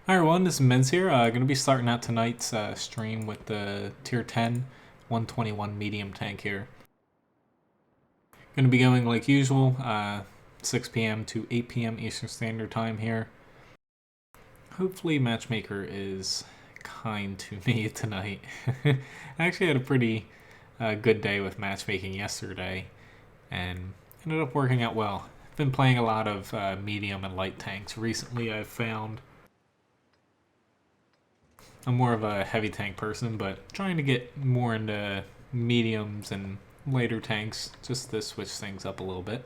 Hi everyone, this is Menz here. Going to be starting out tonight's stream with the Tier 10 121 medium tank here. Going to be going like usual, 6 p.m. to 8 p.m. Eastern Standard Time here. Hopefully Matchmaker is kind to me tonight. I actually had a pretty good day with matchmaking yesterday and ended up working out well. I've been playing a lot of medium and light tanks. Recently I've found I'm more of a heavy tank person, but trying to get more into mediums and lighter tanks just to switch things up a little bit.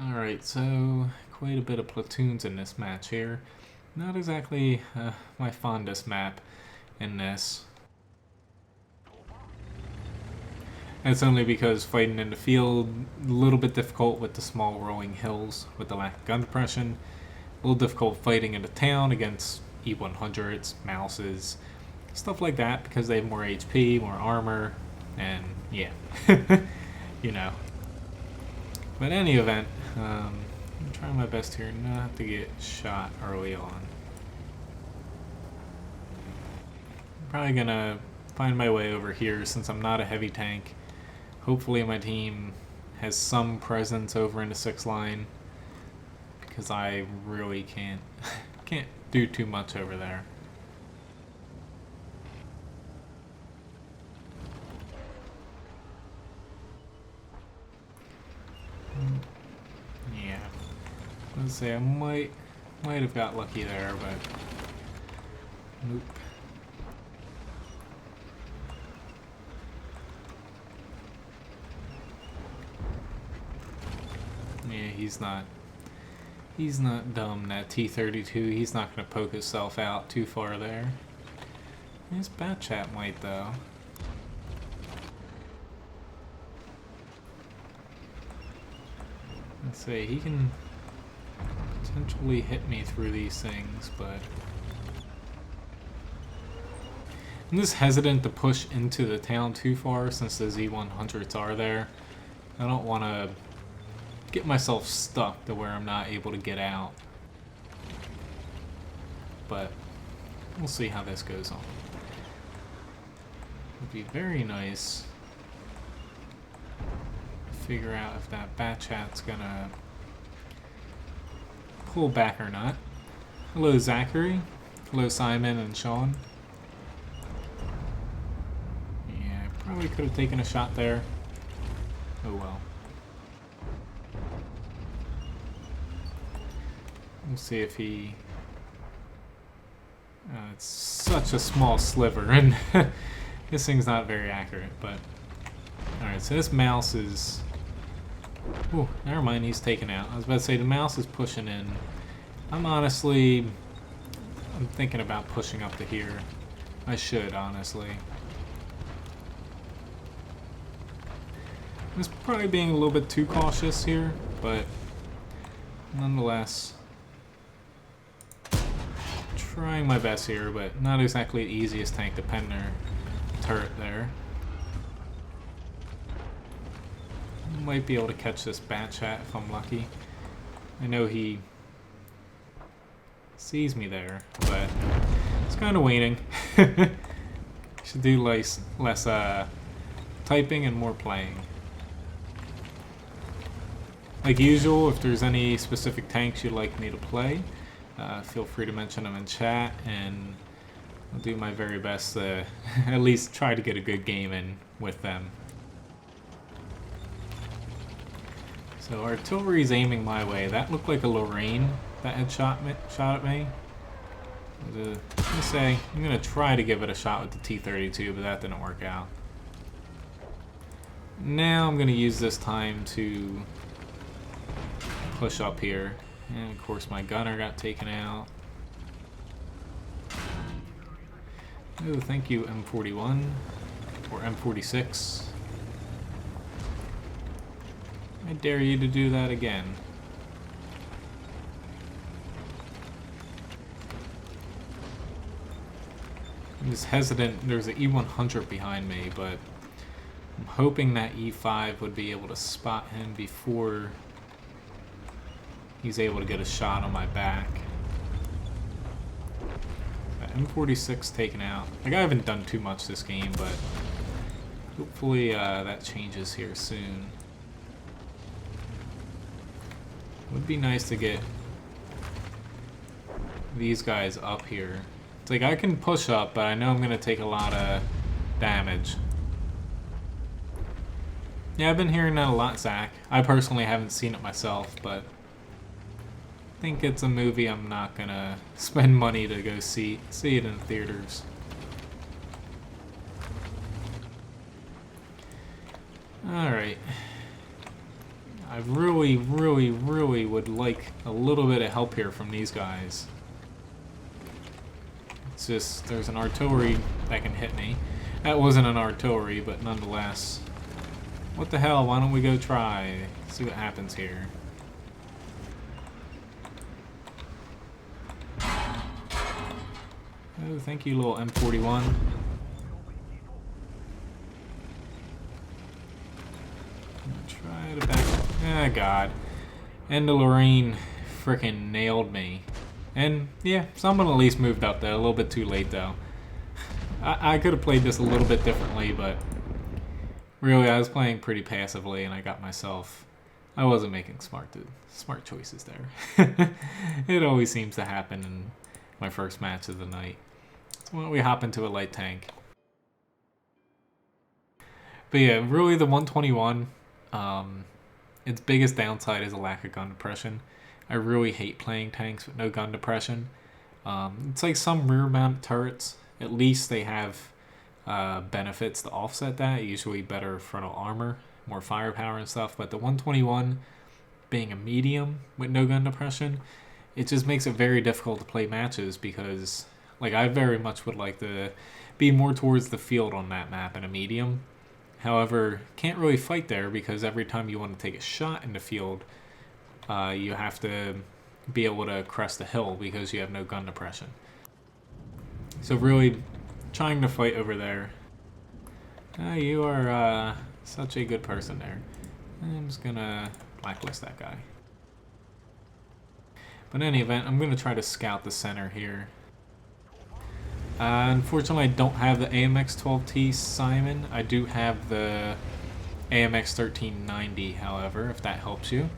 Alright, so quite a bit of platoons in this match here. Not exactly my fondest map in this. And it's only because fighting in the field, a little bit difficult with the small rolling hills with the lack of gun depression. A little difficult fighting in the town against E100s, Mouses, stuff like that because they have more HP, more armor, and yeah, you know. But in any event, I'm trying my best here not to get shot early on. I'm probably gonna find my way over here since I'm not a heavy tank. Hopefully my team has some presence over in the 6th line, because I really can't do too much over there. Yeah, let's say I might have got lucky there, but nope. Yeah, he's not dumb, that T-32. He's not going to poke himself out too far there. His Batchat might, though. Let's see, he can potentially hit me through these things, but I'm just hesitant to push into the town too far since the Z100s are there. I don't want to get myself stuck to where I'm not able to get out. But we'll see how this goes on. It'd be very nice to figure out if that Batchat's gonna pull back or not. Hello Zachary. Hello Simon and Sean. Yeah, probably could have taken a shot there. Oh well. We'll see if he... it's such a small sliver, and this thing's not very accurate, but... Alright, so this mouse is... Ooh, never mind, he's taken out. I was about to say, the mouse is pushing in. I'm thinking about pushing up to here. I should, honestly. I'm just probably being a little bit too cautious here, but... Nonetheless... Trying my best here, but not exactly the easiest tank to pen their turret there. Might be able to catch this Batchat if I'm lucky. I know he sees me there, but it's kind of waiting. Should do less typing and more playing. Like usual, if there's any specific tanks you'd like me to play, feel free to mention them in chat, and I'll do my very best to at least try to get a good game in with them. So artillery's aiming my way. That looked like a Lorraine that had shot at me. I'm gonna say I'm gonna try to give it a shot with the T-32, but that didn't work out. Now I'm gonna use this time to push up here. And of course my gunner got taken out. Oh, thank you M41 or M46. I dare you to do that again. I'm just hesitant. There's an E100 behind me, but I'm hoping that E5 would be able to spot him before he's able to get a shot on my back. M46 taken out. Like, I haven't done too much this game, but hopefully that changes here soon. Would be nice to get these guys up here. It's like I can push up, but I know I'm going to take a lot of damage. Yeah, I've been hearing that a lot, Zach. I personally haven't seen it myself, but I think it's a movie I'm not going to spend money to go see it in theaters. Alright. I really, really, really would like a little bit of help here from these guys. It's just, there's an artillery that can hit me. That wasn't an artillery, but nonetheless. What the hell, why don't we go try? See what happens here. Oh, thank you, little M41. Try to back. Ah, God. And the Lorraine frickin' nailed me. And yeah, someone at least moved up there. A little bit too late, though. I could have played this a little bit differently, but really, I was playing pretty passively, and I got myself. I wasn't making smart choices there. It always seems to happen in my first match of the night. So why don't we hop into a light tank? But yeah, really the 121. Its biggest downside is a lack of gun depression. I really hate playing tanks with no gun depression. It's like some rear-mounted turrets. At least they have benefits to offset that. Usually better frontal armor, more firepower and stuff. But the 121, being a medium with no gun depression, it just makes it very difficult to play matches because, like, I very much would like to be more towards the field on that map in a medium. However, can't really fight there because every time you want to take a shot in the field, you have to be able to crest a hill because you have no gun depression. So really trying to fight over there. You are such a good person there. I'm just gonna blacklist that guy. But in any event, I'm gonna try to scout the center here. Unfortunately, I don't have the AMX-12T Simon. I do have the AMX-1390, however, if that helps you.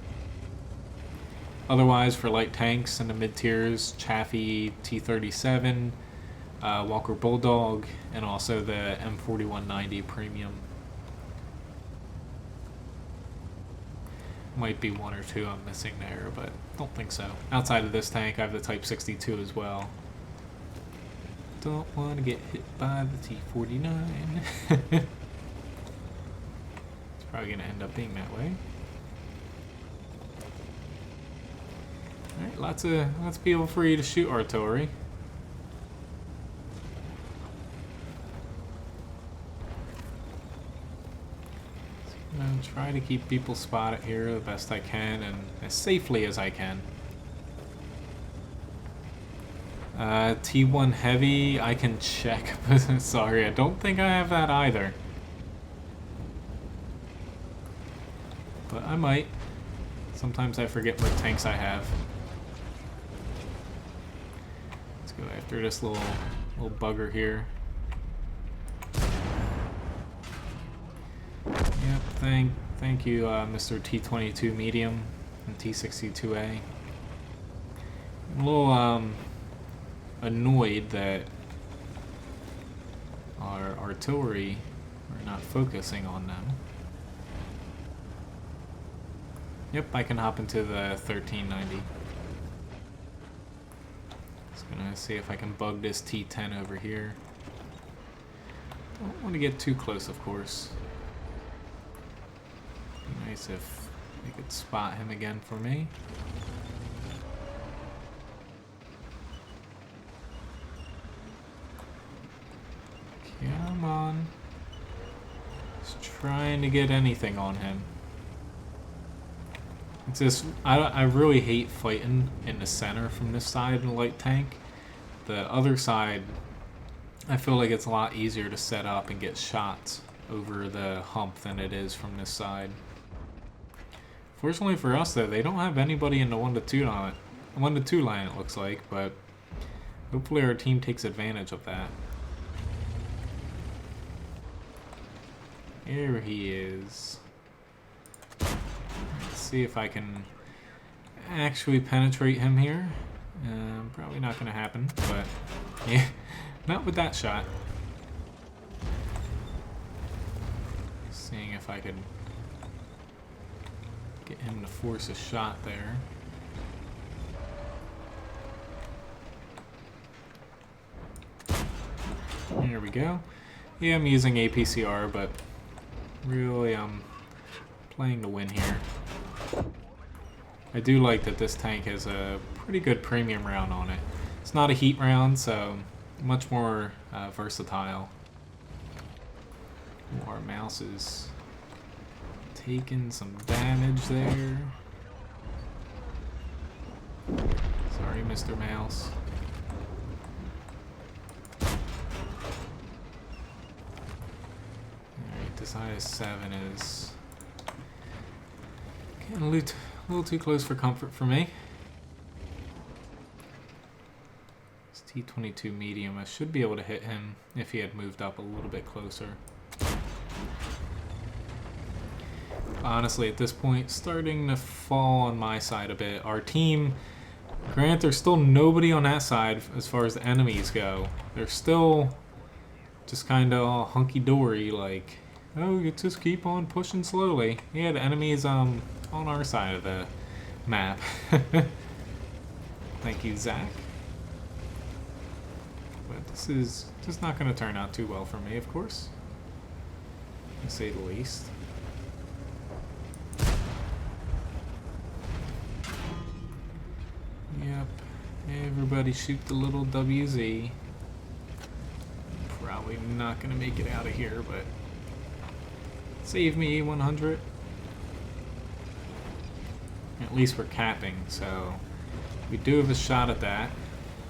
Otherwise, for light tanks in the mid-tiers, Chaffee T-37, Walker Bulldog, and also the M4190 Premium. Might be one or two I'm missing there, but don't think so. Outside of this tank, I have the Type 62 as well. Don't want to get hit by the T-49. It's probably going to end up being that way. Alright, lots of people free to shoot artillery. I'm going to try to keep people spotted here the best I can and as safely as I can. T1 Heavy, I can check, but sorry, I don't think I have that either. But I might. Sometimes I forget what tanks I have. Let's go after this little bugger here. Yep, thank you, Mr. T22 Medium and T62A. I'm a little annoyed that our artillery are not focusing on them. Yep, I can hop into the 1390. Just gonna see if I can bug this T10 over here. Don't want to get too close, of course. Be nice if they could spot him again for me. Come on. Just trying to get anything on him. It's just, I really hate fighting in the center from this side in the light tank. The other side, I feel like it's a lot easier to set up and get shots over the hump than it is from this side. Fortunately for us, though, they don't have anybody in the 1-2 line. 1-2 line, it looks like, but hopefully our team takes advantage of that. Here he is. Let's see if I can actually penetrate him here. Probably not going to happen, but yeah, not with that shot. Seeing if I could get him to force a shot there. Here we go. Yeah, I'm using APCR, but really I'm playing to win here. I do like that this tank has a pretty good premium round on it. It's not a heat round, so much more versatile. Ooh, our mouse is taking some damage there. Sorry, Mr. Mouse. Alright, this IS-7 is getting a little too close for comfort for me. This T-22 medium, I should be able to hit him if he had moved up a little bit closer. Honestly, at this point, starting to fall on my side a bit. Our team, granted, there's still nobody on that side as far as the enemies go. They're still just kind of all hunky-dory, like, oh, you just keep on pushing slowly. Yeah, the enemies on our side of the map. Thank you, Zach. But this is just not going to turn out too well for me, of course, to say the least. Yep, everybody shoot the little WZ. Probably not going to make it out of here, but save me 100. At least we're capping, so we do have a shot at that.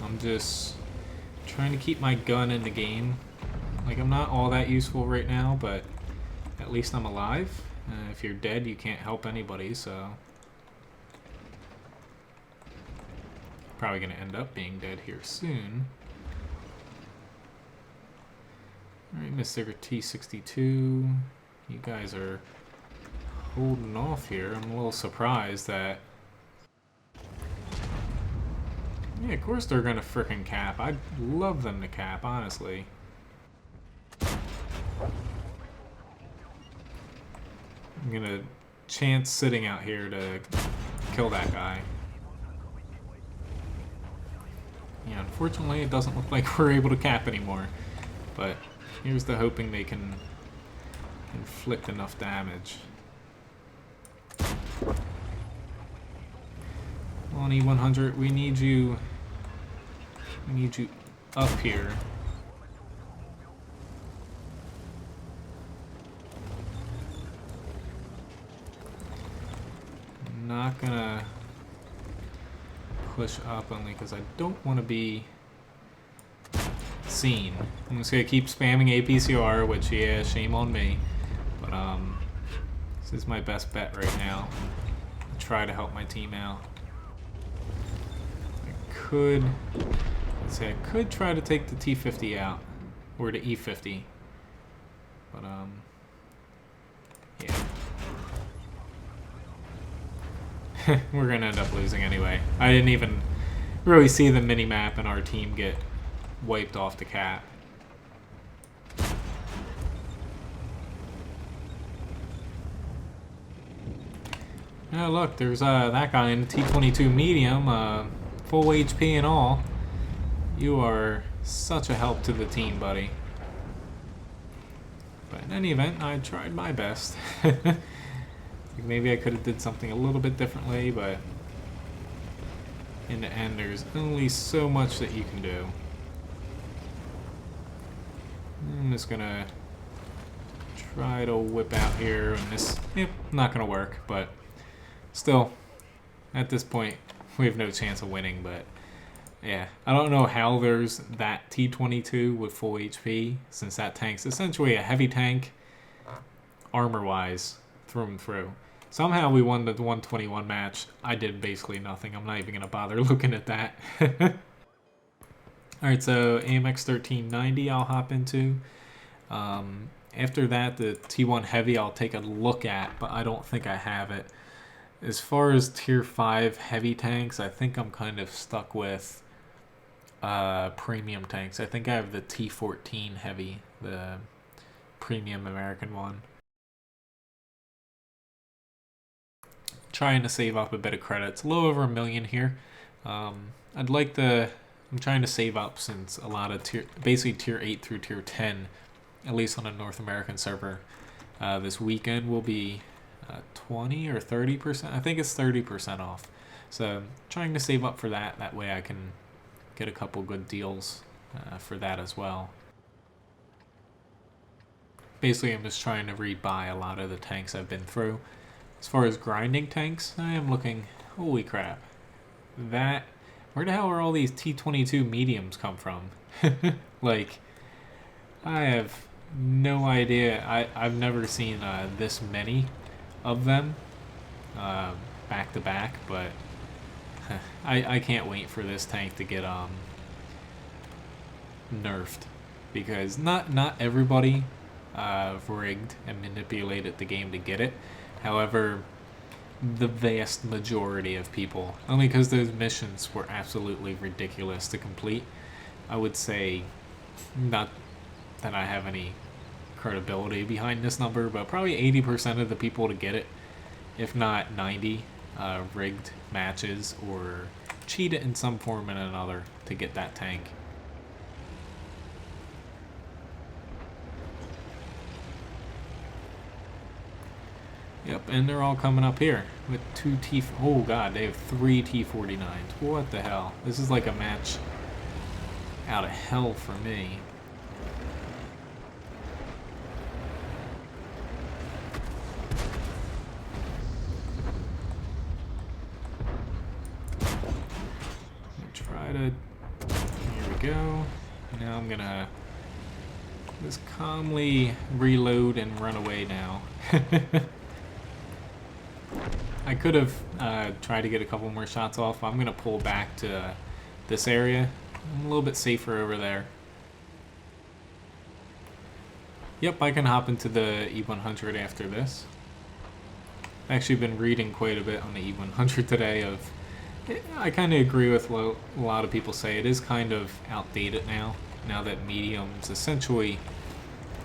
I'm just trying to keep my gun in the game. Like, I'm not all that useful right now, but at least I'm alive. If you're dead, you can't help anybody, so probably going to end up being dead here soon. Alright, Mr. T-62, you guys are holding off here. I'm a little surprised that... Yeah, of course they're going to frickin' cap. I'd love them to cap, honestly. I'm going to chance sitting out here to kill that guy. Yeah, unfortunately it doesn't look like we're able to cap anymore. But here's the hoping they can inflict enough damage. On E100, we need you up here. I'm not gonna push up only because I don't want to be seen. I'm just gonna keep spamming APCR, which, yeah, shame on me, but this is my best bet right now. Try to help my team out. Let's say I could try to take the T-50 out, or the E-50, but yeah. We're gonna end up losing anyway. I didn't even really see the mini-map and our team get wiped off the cap. Oh, look, there's that guy in the T-22 medium, full HP and all. You are such a help to the team, buddy. But in any event, I tried my best. Maybe I could have did something a little bit differently, but in the end, there's only so much that you can do. I'm just gonna try to whip out here, and this, yep, not gonna work, but still, at this point, we have no chance of winning. But yeah, I don't know how there's that T-22 with full HP, since that tank's essentially a heavy tank, armor-wise, through and through. Somehow we won the 121 match. I did basically nothing. I'm not even going to bother looking at that. Alright, so AMX 1390 I'll hop into. After that, the T1 Heavy I'll take a look at, but I don't think I have it. As far as Tier 5 heavy tanks, I think I'm kind of stuck with premium tanks. I think I have the T14 Heavy, the premium American one. Trying to save up a bit of credits. A little over 1 million here. I'm trying to save up since a lot of basically Tier 8 through Tier 10, at least on a North American server, this weekend will be 20 or 30%. I think it's 30% off. So trying to save up for that. That way I can get a couple good deals for that as well. Basically, I'm just trying to rebuy a lot of the tanks I've been through. As far as grinding tanks, I am looking... Holy crap. Where the hell are all these T22 mediums come from? Like, I have no idea. I've never seen this many of them back to back, but I can't wait for this tank to get nerfed, because not everybody rigged and manipulated the game to get it. However, the vast majority of people, only because those missions were absolutely ridiculous to complete. I would say, not that I have any credibility behind this number, but probably 80% of the people to get it, if not 90, rigged matches or cheated in some form or another to get that tank. Yep, and they're all coming up here with two oh god, they have 3 T49s. What the hell? This is like a match out of hell for me. Try to... Here we go. Now I'm gonna just calmly reload and run away now. I could have tried to get a couple more shots off. I'm going to pull back to this area. I'm a little bit safer over there. Yep, I can hop into the E100 after this. I've actually been reading quite a bit on the E100 today. I kind of agree with what a lot of people say. It is kind of outdated now that mediums essentially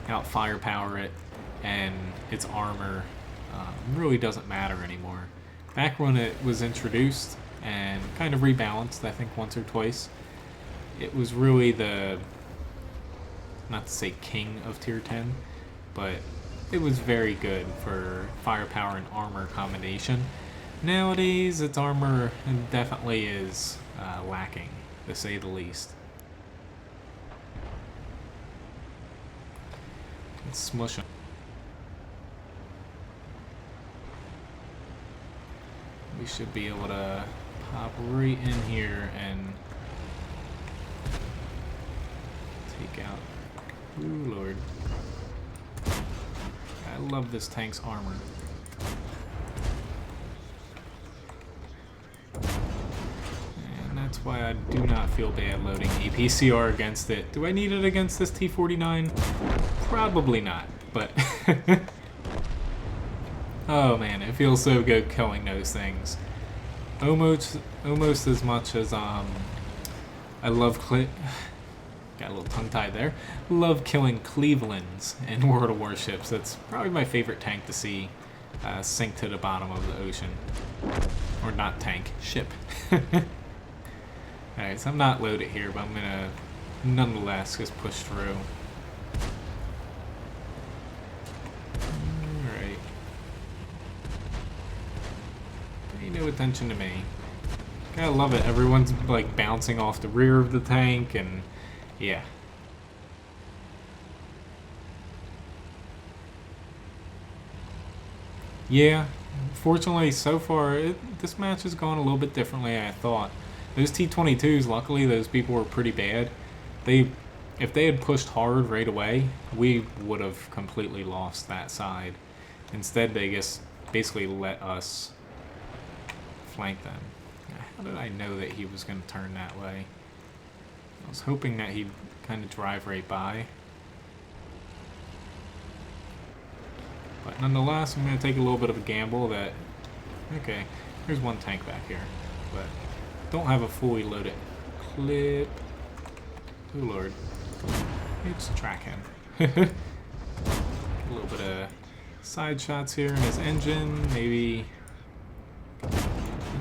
out firepower it, and its armor really doesn't matter anymore. Back when it was introduced and kind of rebalanced, I think once or twice, it was really the, not to say king of tier 10, but it was very good for firepower and armor combination. Nowadays, its armor definitely is lacking, to say the least. Let's smush them. We should be able to pop right in here and take out... Ooh, Lord. I love this tank's armor. And that's why I do not feel bad loading APCR against it. Do I need it against this T49? Probably not, but... Oh man, it feels so good killing those things. Almost as much as I love got a little tongue-tied there. Love killing Clevelands in World of Warships. That's probably my favorite tank to see sink to the bottom of the ocean. Or not tank, ship. Alright, so I'm not loaded here, but I'm gonna nonetheless just push through. No attention to me. Gotta love it. Everyone's like bouncing off the rear of the tank, and yeah. Yeah, fortunately so far this match has gone a little bit differently than I thought. Those T22s, luckily those people were pretty bad. If they had pushed hard right away, we would have completely lost that side. Instead they just basically let us flank them. How did I know that he was going to turn that way? I was hoping that he'd kind of drive right by. But nonetheless, I'm going to take a little bit of a gamble that... Okay, there's one tank back here. But don't have a fully loaded clip. Oh lord. Let's track him. A little bit of side shots here in his engine. Maybe...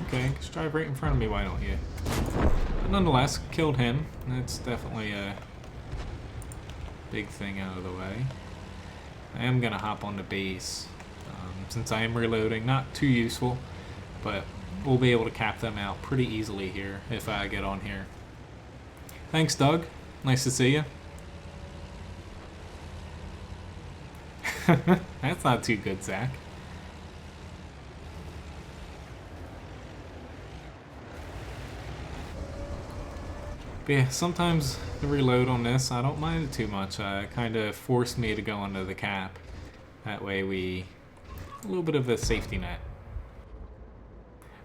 Okay, just drive right in front of me, why don't you? But nonetheless, killed him. That's definitely a big thing out of the way. I am going to hop on the base, since I am reloading. Not too useful, but we'll be able to cap them out pretty easily here if I get on here. Thanks, Doug. Nice to see you. That's not too good, Zach. But yeah, sometimes the reload on this, I don't mind it too much. It kind of forced me to go under the cap. That way a little bit of a safety net.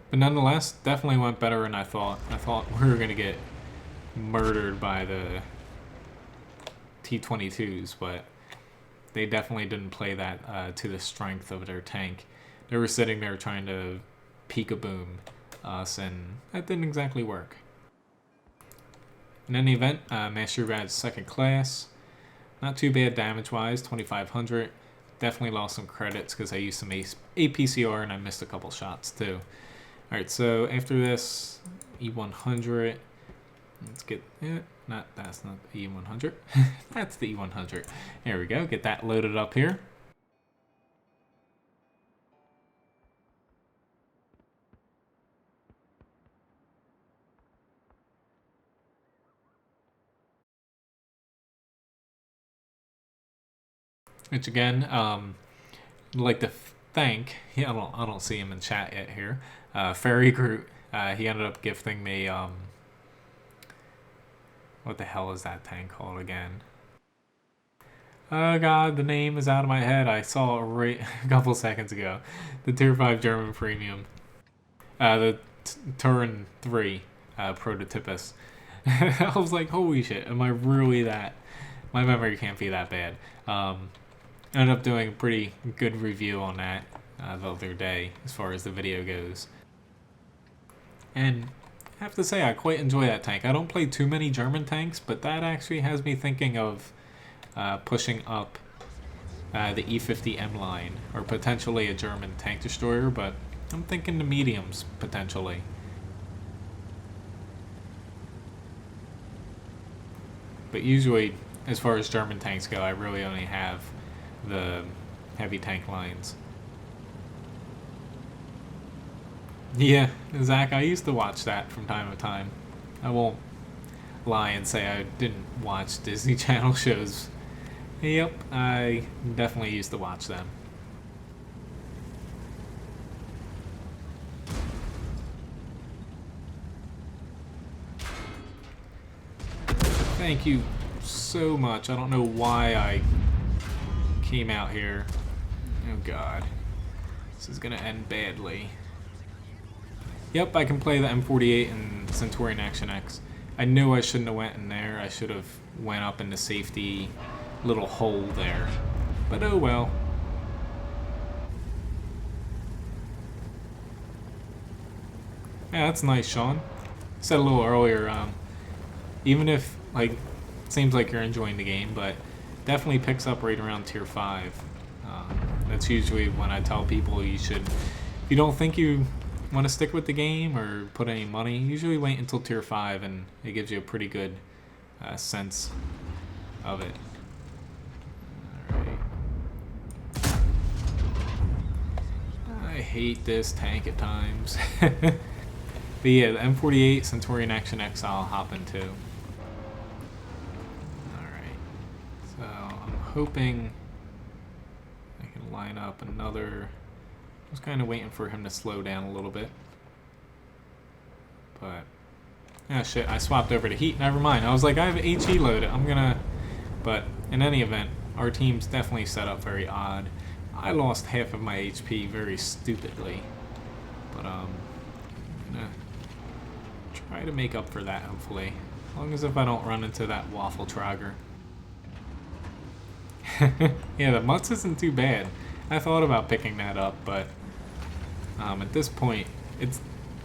But nonetheless, definitely went better than I thought. I thought we were going to get murdered by the T-22s, but they definitely didn't play that to the strength of their tank. They were sitting there trying to peek-a-boom us, and that didn't exactly work. In any event, Master Rad's second class. Not too bad damage-wise, 2,500. Definitely lost some credits because I used some APCR and I missed a couple shots too. Alright, so after this, E100. Let's get... that's not the E100. That's the E100. There we go. Get that loaded up here. Which again, I'd like to thank. I don't see him in chat yet here. Fairy Groot. He ended up gifting me. What the hell is that tank called again? Oh god, the name is out of my head. I saw it right a couple seconds ago. The Tier 5 German Premium. The Turin 3 Prototypus. I was like, holy shit, am I really that? My memory can't be that bad. Ended up doing a pretty good review on that the other day as far as the video goes. And I have to say, I quite enjoy that tank. I don't play too many German tanks, but that actually has me thinking of pushing up the E50M line, or potentially a German tank destroyer, but I'm thinking the mediums, potentially. But usually, as far as German tanks go, I really only have the heavy tank lines. Yeah, Zach, I used to watch that from time to time. I won't lie and say I didn't watch Disney Channel shows. Yep, I definitely used to watch them. Thank you so much. I don't know why I came out here. Oh god. This is gonna end badly. Yep, I can play the M48 and Centurion Action X. I knew I shouldn't have went in there. I should have went up in the safety little hole there. But oh well. Yeah, that's nice, Sean. I said a little earlier, even if, like, seems like you're enjoying the game, but definitely picks up right around Tier 5. That's usually when I tell people you should, if you don't think you want to stick with the game or put any money, usually wait until Tier 5 and it gives you a pretty good sense of it. Alright. I hate this tank at times. But yeah, the M48 Centurion Action X I'll hop into. Alright. So I'm hoping I can line up another. I was kind of waiting for him to slow down a little bit. But ah shit, I swapped over to heat. Never mind. I was like, I have HE loaded. I'm gonna. But in any event, our team's definitely set up very odd. I lost half of my HP very stupidly. But, I'm gonna try to make up for that, hopefully. As long as if I don't run into that waffle trogger. Yeah, the Mutz isn't too bad. I thought about picking that up, but at this point, it's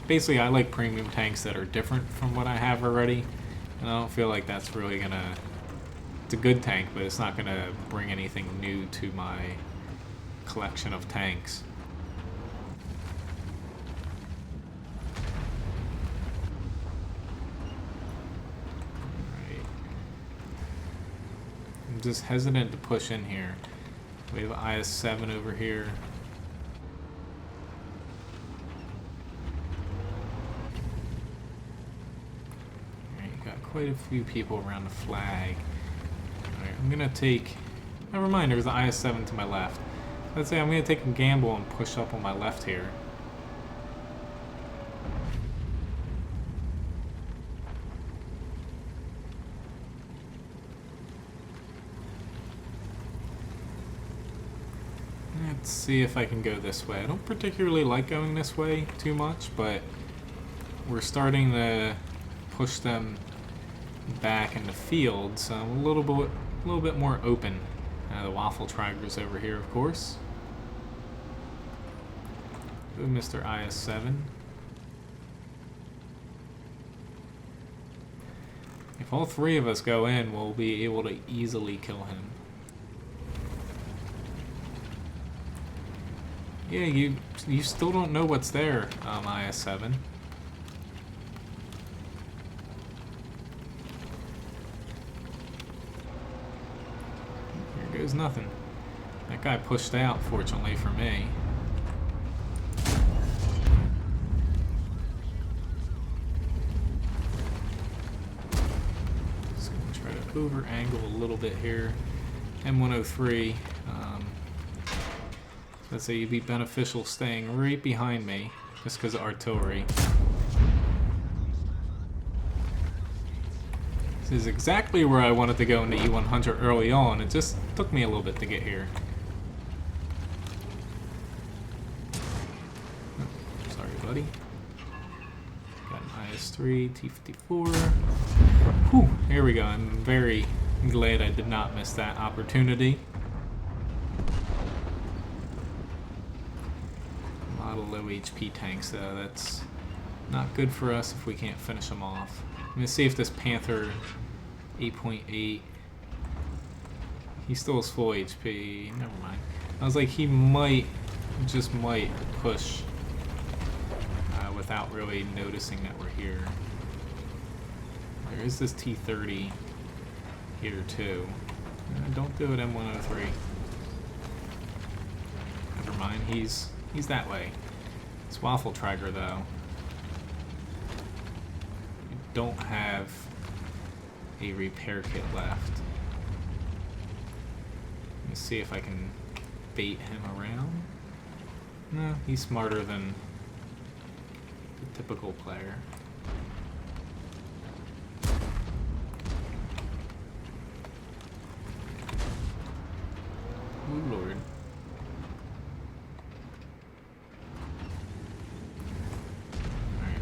basically I like premium tanks that are different from what I have already, and I don't feel like that's really gonna. It's a good tank, but it's not gonna bring anything new to my collection of tanks. Alright. I'm just hesitant to push in here. We have IS-7 over here. Alright, you got quite a few people around the flag. Alright, I'm gonna take... Never mind, there's the IS-7 to my left. Let's say I'm gonna take a gamble and push up on my left here. Let's see if I can go this way. I don't particularly like going this way too much, but we're starting to push them back in the field, so I'm a little bit more open. The waffle trogger's over here, of course. Go Mr. IS-7. If all three of us go in, we'll be able to easily kill him. Yeah, you still don't know what's there, IS-7. Here goes nothing. That guy pushed out, fortunately for me. Just gonna try to over-angle a little bit here. M103. Let's say you'd be beneficial staying right behind me, just because of artillery. This is exactly where I wanted to go in the E100 early on. It just took me a little bit to get here. Oh, sorry, buddy. Got an IS-3, T-54. Whew, here we go. I'm very glad I did not miss that opportunity. Low HP tanks though, that's not good for us if we can't finish them off. I'm gonna see if this Panther 8.8, he still has full HP. Never mind. I was like, he might, just might push without really noticing that we're here. There is this T-30 here too. Don't do it, M103. Never mind, he's that way. It's waffle trigger though. We don't have a repair kit left. Let me see if I can bait him around. No, he's smarter than the typical player. Oh Lord.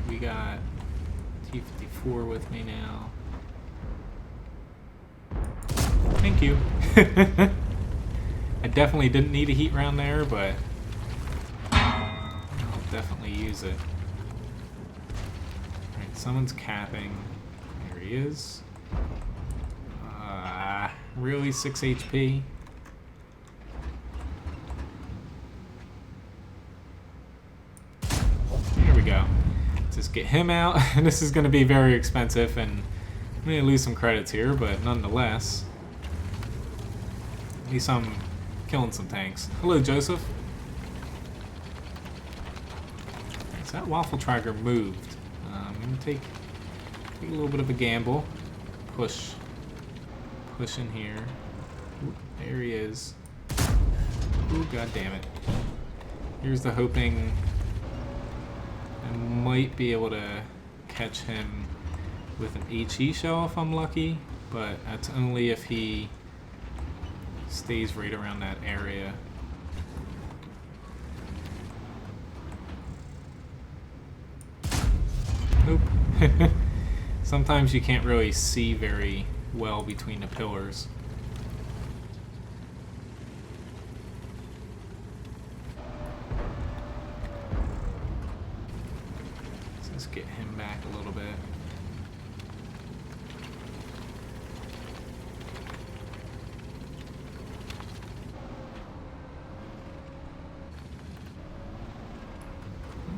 We got T-54 with me now. Thank you. I definitely didn't need a heat round there, but I'll definitely use it. Alright, someone's capping. There he is. Really 6 HP? There we go. Just get him out. This is going to be very expensive, and I'm going to lose some credits here, but nonetheless, at least I'm killing some tanks. Hello, Joseph. So that waffle trigger moved. I'm going to take a little bit of a gamble. Push in here. Ooh, there he is. Ooh, god damn it. Here's the hoping I might be able to catch him with an HE shell if I'm lucky, but that's only if he stays right around that area. Sometimes you can't really see very well between the pillars. Let's get him back a little bit.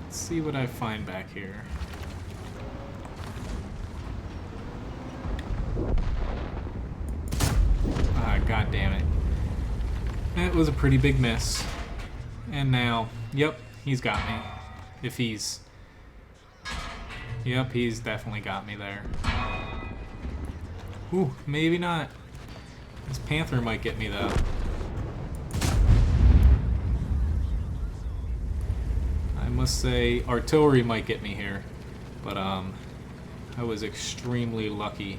Let's see what I find back here. Ah, god damn it. That was a pretty big miss. And now, yep, he's got me. If he's... Yep, he's definitely got me there. Ooh, maybe not. This Panther might get me though. I must say, artillery might get me here. But, I was extremely lucky.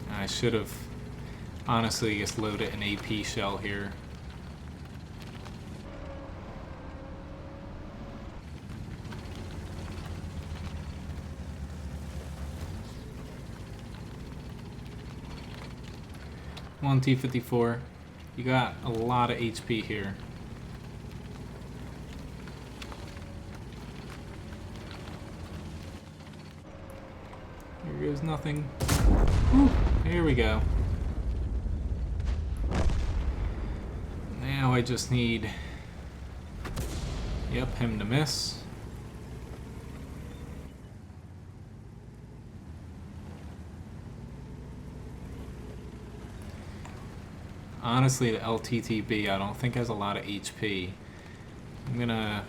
I should have honestly just loaded an AP shell here. One T-54. You got a lot of HP here. Here goes nothing. Whew. Here we go. Now I just need, yep, him to miss. Honestly, the LTTB I don't think has a lot of HP. I'm gonna...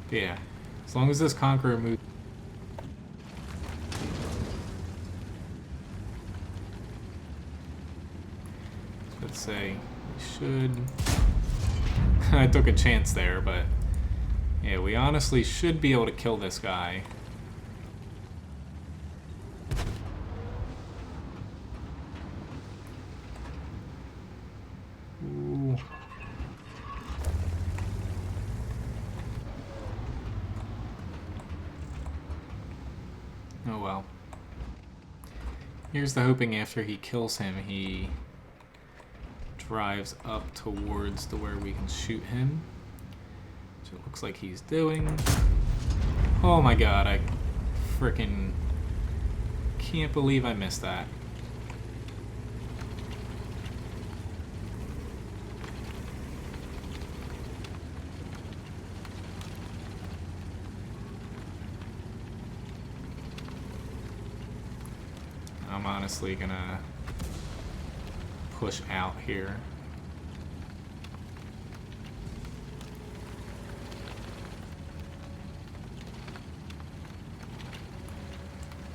Yeah, as long as this Conqueror moves. Let's say we should. I took a chance there, but yeah, we honestly should be able to kill this guy. Ooh. Oh well. Here's the hoping after he kills him, he drives up towards to where we can shoot him. Which it looks like he's doing. Oh my god, I frickin' can't believe I missed that. I'm honestly gonna push out here.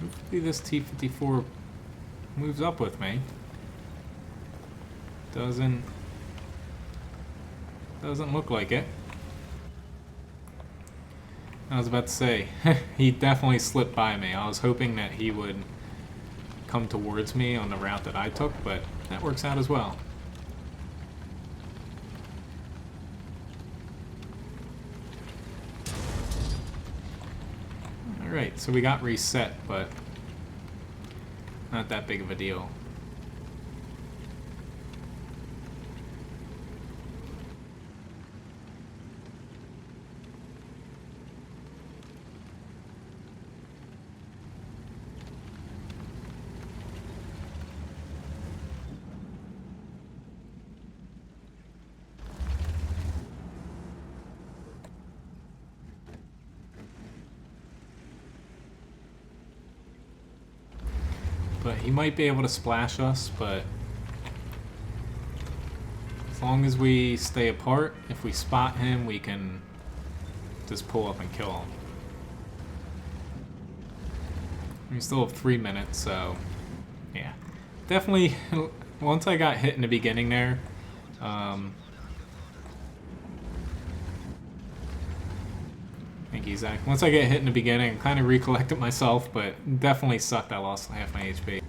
Hopefully this T-54 moves up with me. Doesn't look like it. I was about to say, he definitely slipped by me. I was hoping that he would come towards me on the route that I took, but that works out as well. Alright, so we got reset, but not that big of a deal. But he might be able to splash us, but as long as we stay apart, if we spot him, we can just pull up and kill him. We still have 3 minutes, so yeah. Definitely, once I got hit in the beginning there, Thank you, Zach. Once I get hit in the beginning, I kind of recollected myself, but definitely sucked. I lost half my HP.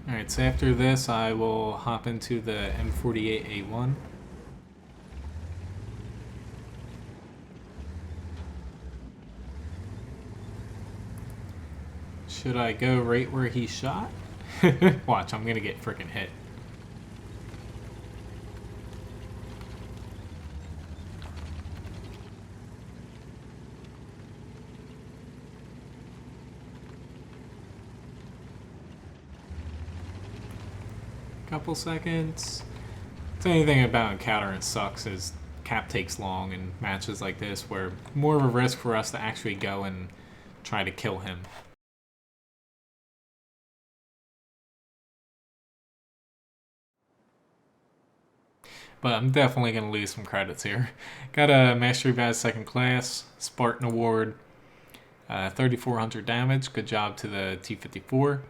Alright, so after this, I will hop into the M48A1. Should I go right where he shot? Watch, I'm gonna get freaking hit. Couple seconds. The only thing about encountering sucks is cap takes long in matches like this, where more of a risk for us to actually go and try to kill him. But I'm definitely going to lose some credits here. Got a Mastery Badge 2nd class, Spartan Award, 3,400 damage. Good job to the T-54.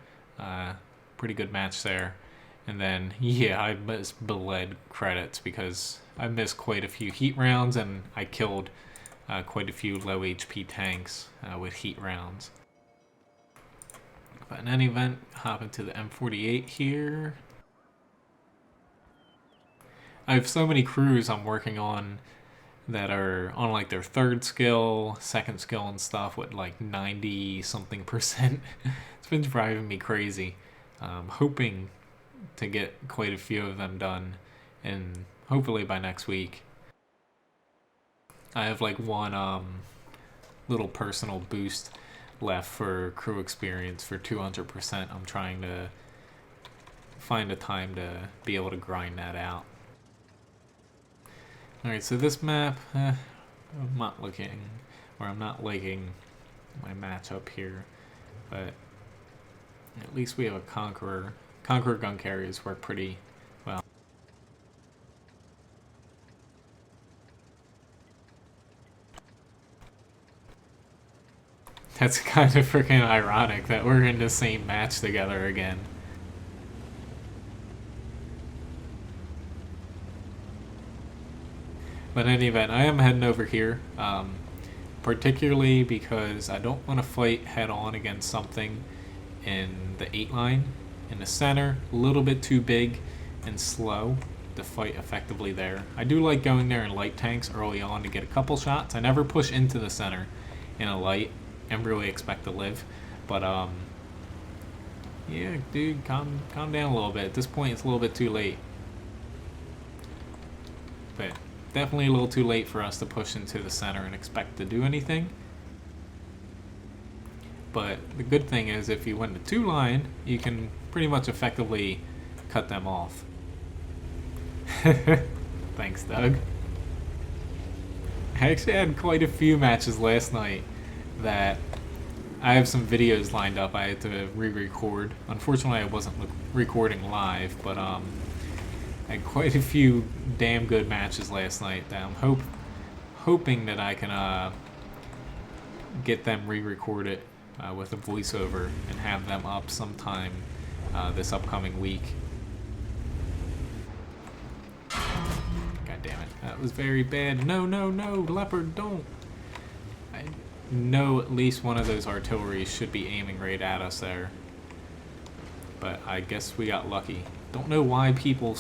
Pretty good match there. And then, yeah, I bled credits because I missed quite a few heat rounds and I killed quite a few low HP tanks with heat rounds. But in any event, hop into the M48 here. I have so many crews I'm working on that are on like their 3rd skill, 2nd skill and stuff with like 90-something%. It's been driving me crazy. Hoping to get quite a few of them done, and hopefully by next week. I have like one little personal boost left for crew experience for 200%. I'm trying to find a time to be able to grind that out. Alright, so this map, I'm not looking, or I'm not liking my matchup here, but at least we have a Conqueror. Conqueror gun carriers work pretty well. That's kind of freaking ironic that we're in the same match together again. But in any event, I am heading over here, particularly because I don't want to fight head-on against something in the 8 line. In the center, a little bit too big and slow to fight effectively there. I do like going there in light tanks early on to get a couple shots. I never push into the center in a light and really expect to live. But, yeah, dude, calm down a little bit. At this point, it's a little bit too late. But definitely a little too late for us to push into the center and expect to do anything. But the good thing is if you win the 2 line, you can pretty much effectively cut them off. Thanks, Doug. I actually had quite a few matches last night that I have some videos lined up I had to re-record. Unfortunately, I wasn't recording live, but I had quite a few damn good matches last night that I'm hoping that I can get them re-recorded with a voiceover and have them up sometime this upcoming week. God damn it, that was very bad. No, Leopard, don't. I know at least one of those artillery should be aiming right at us there. But I guess we got lucky. Don't know why people...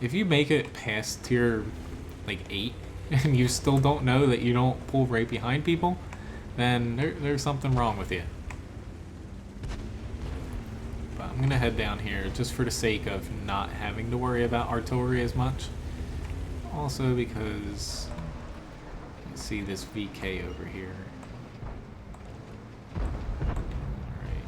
If you make it past tier like 8 and you still don't know that you don't pull right behind people, then there's something wrong with you. But I'm gonna head down here just for the sake of not having to worry about artillery as much. Also because you see this VK over here. Alright.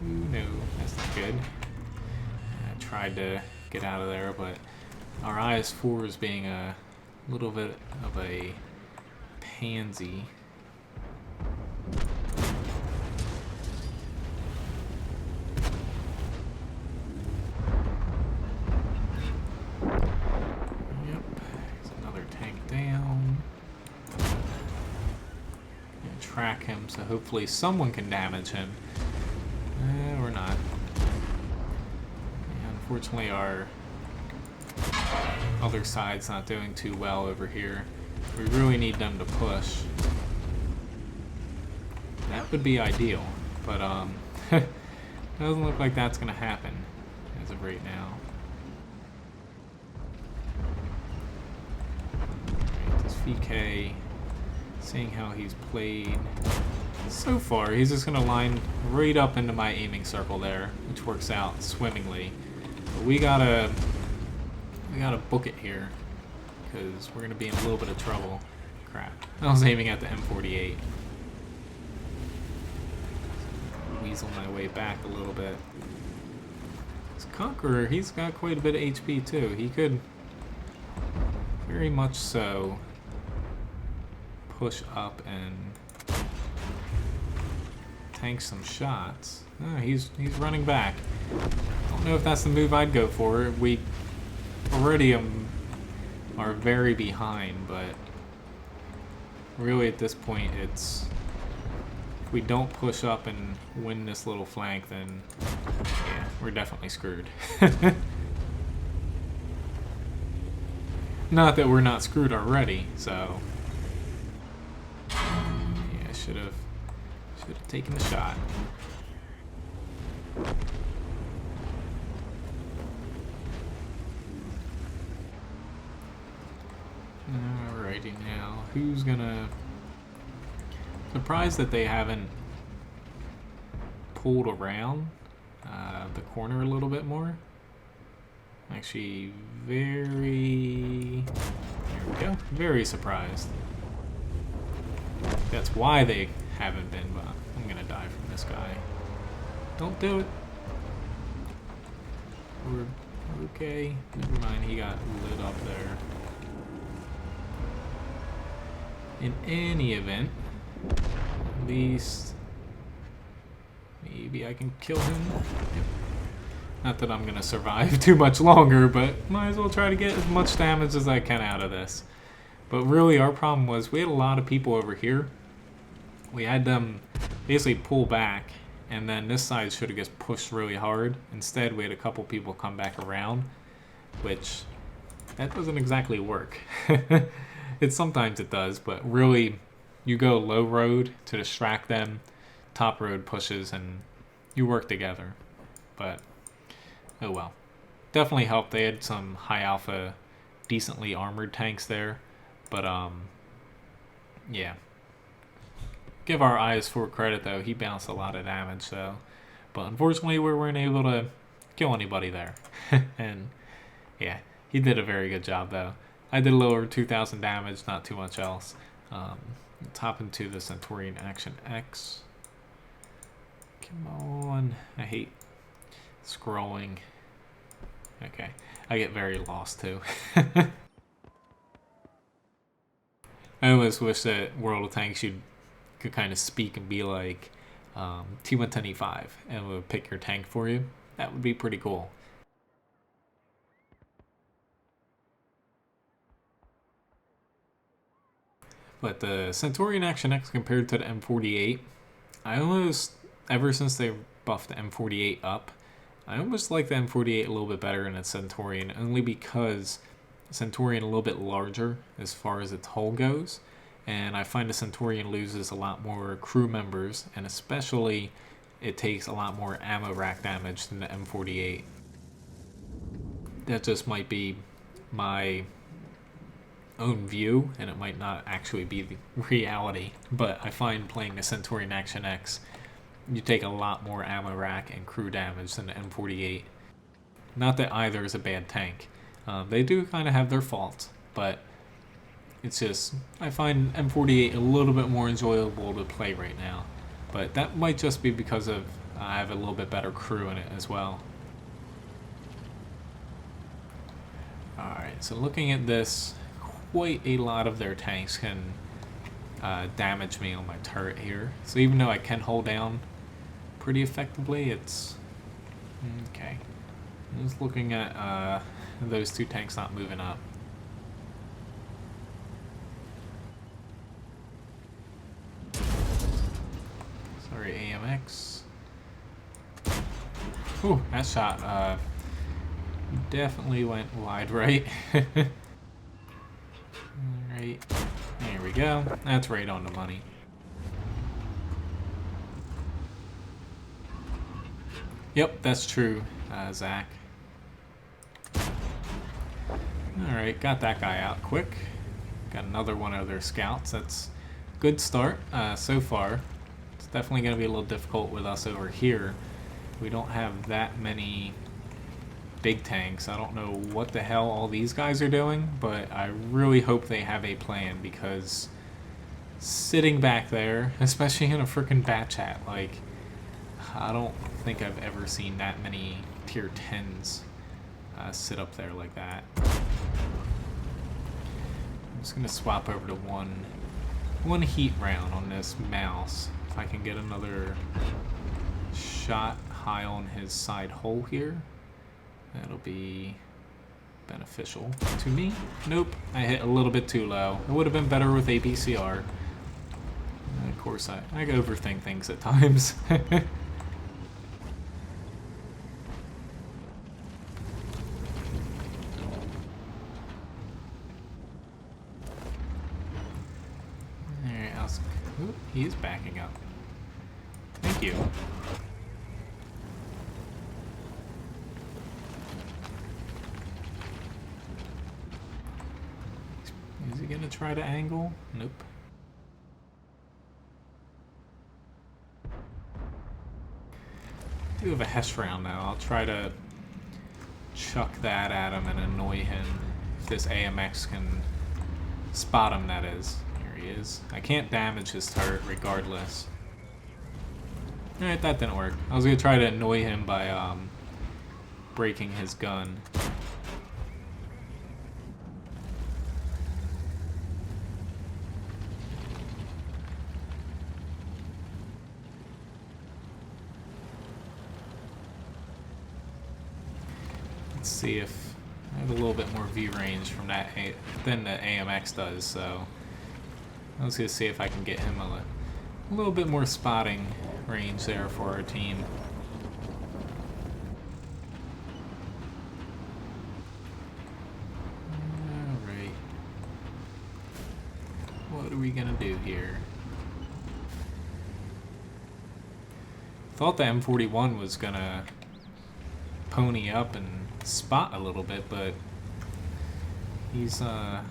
Ooh, no, that's not good. I tried to get out of there, but our IS-4 is being a little bit of a pansy. track him, so hopefully someone can damage him. Or not. Yeah, unfortunately, our other side's not doing too well over here. We really need them to push. That would be ideal, but doesn't look like that's gonna happen as of right now. Alright, this VK, seeing how he's played so far, he's just gonna line right up into my aiming circle there, which works out swimmingly. But we gotta book it here, because we're gonna be in a little bit of trouble. Crap. I was aiming at the M48. Weasel my way back a little bit. This Conqueror, he's got quite a bit of HP too. He could very much so push up and tank some shots. Oh, he's running back. Don't know if that's the move I'd go for. We already are very behind, but really at this point it's, if we don't push up and win this little flank, then yeah, we're definitely screwed. Not that we're not screwed already, so yeah, should have taken the shot. Alrighty, now who's gonna? Surprised that they haven't pulled around the corner a little bit more. Actually, there we go. Very surprised. That's why they haven't been, but I'm gonna die from this guy. Don't do it. We're okay. Never mind, he got lit up there. In any event, at least maybe I can kill him. Yep. Not that I'm gonna survive too much longer, but might as well try to get as much damage as I can out of this. But really our problem was we had a lot of people over here. We had them basically pull back, and then this side should have just pushed really hard. Instead, we had a couple people come back around, which that doesn't exactly work. Sometimes it does, but really you go low road to distract them, top road pushes, and you work together. But oh well. Definitely helped. They had some high alpha, decently armored tanks there, but yeah. Give our IS-4 credit though, he bounced a lot of damage though. But unfortunately we weren't able to kill anybody there. And yeah, he did a very good job though. I did a little over 2,000 damage, not too much else. Let's hop into the Centurion Action X. Come on. I hate scrolling. Okay. I get very lost too. I almost wish that World of Tanks could kind of speak and be like T110E5 and it would pick your tank for you. That would be pretty cool. But the Centurion Action X compared to the M48, I almost, ever since they buffed the M48 up, I almost like the M48 a little bit better than the Centurion, only because Centurion a little bit larger as far as its hull goes, and I find the Centurion loses a lot more crew members, and especially it takes a lot more ammo rack damage than the M48. That just might be my own view, and it might not actually be the reality, but I find playing the Centurion Action X, you take a lot more ammo rack and crew damage than the M48. Not that either is a bad tank. They do kind of have their faults, but it's just, I find M48 a little bit more enjoyable to play right now. But that might just be because of I have a little bit better crew in it as well. Alright, so looking at this, quite a lot of their tanks can damage me on my turret here. So even though I can hold down pretty effectively, it's okay. I'm just looking at those two tanks not moving up. Ooh, that shot definitely went wide right. Alright, there we go. That's right on the money. Yep, that's true, Zach. Alright, got that guy out quick. Got another one of their scouts. That's a good start so far. It's definitely going to be a little difficult with us over here. We don't have that many big tanks. I don't know what the hell all these guys are doing, but I really hope they have a plan, because sitting back there, especially in a freaking bat chat, like, I don't think I've ever seen that many tier 10s sit up there like that. I'm just going to swap over to one heat round on this mouse. If I can get another shot high on his side hull here, that'll be beneficial to me. Nope, I hit a little bit too low. It would have been better with ABCR. Of course, I overthink things at times. Ooh, he is backing up. Thank you. Is he gonna try to angle? Nope. I do have a Hesh round now. I'll try to chuck that at him and annoy him. If this AMX can spot him, that is. He is. I can't damage his turret regardless. Alright, that didn't work. I was going to try to annoy him by breaking his gun. Let's see if I have a little bit more view range from that than the AMX does, so I was going to see if I can get him a little bit more spotting range there for our team. Alright. What are we going to do here? Thought the M41 was going to pony up and spot a little bit, but he's kind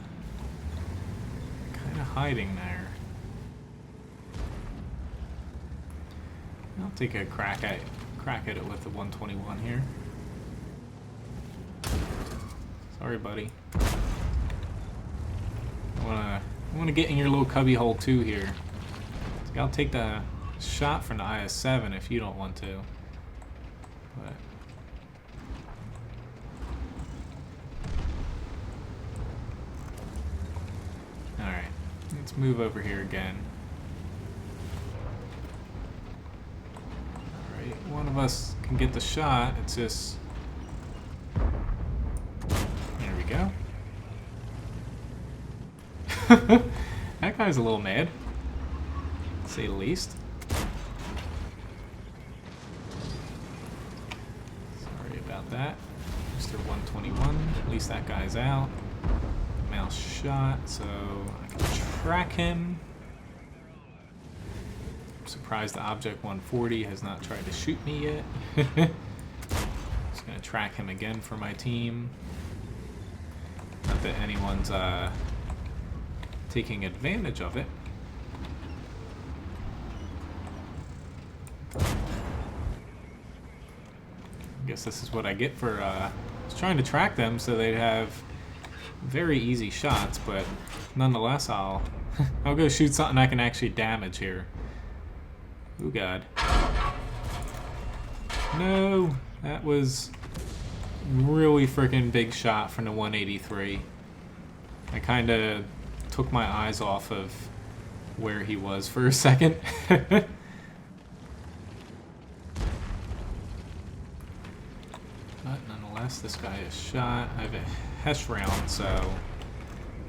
of hiding there. I'll take a crack at it with the 121 here. Sorry, buddy. I wanna get in your little cubby hole too here. So I'll take the shot from the IS-7 if you don't want to. But alright, let's move over here again. Alright, one of us can get the shot, it's just... There we go. That guy's a little mad, to say the least. Sorry about that. Mr. 121, at least that guy's out. Mouse shot, so I can track him. I'm surprised the Object 140 has not tried to shoot me yet. Just gonna track him again for my team. Not that anyone's taking advantage of it. I guess this is what I get for just trying to track them so they'd have very easy shots, but nonetheless I'll go shoot something I can actually damage here. Oh god. No, that was really freaking big shot from the 183. I kind of took my eyes off of where he was for a second. But nonetheless, this guy is shot. I have a Hesh round, so I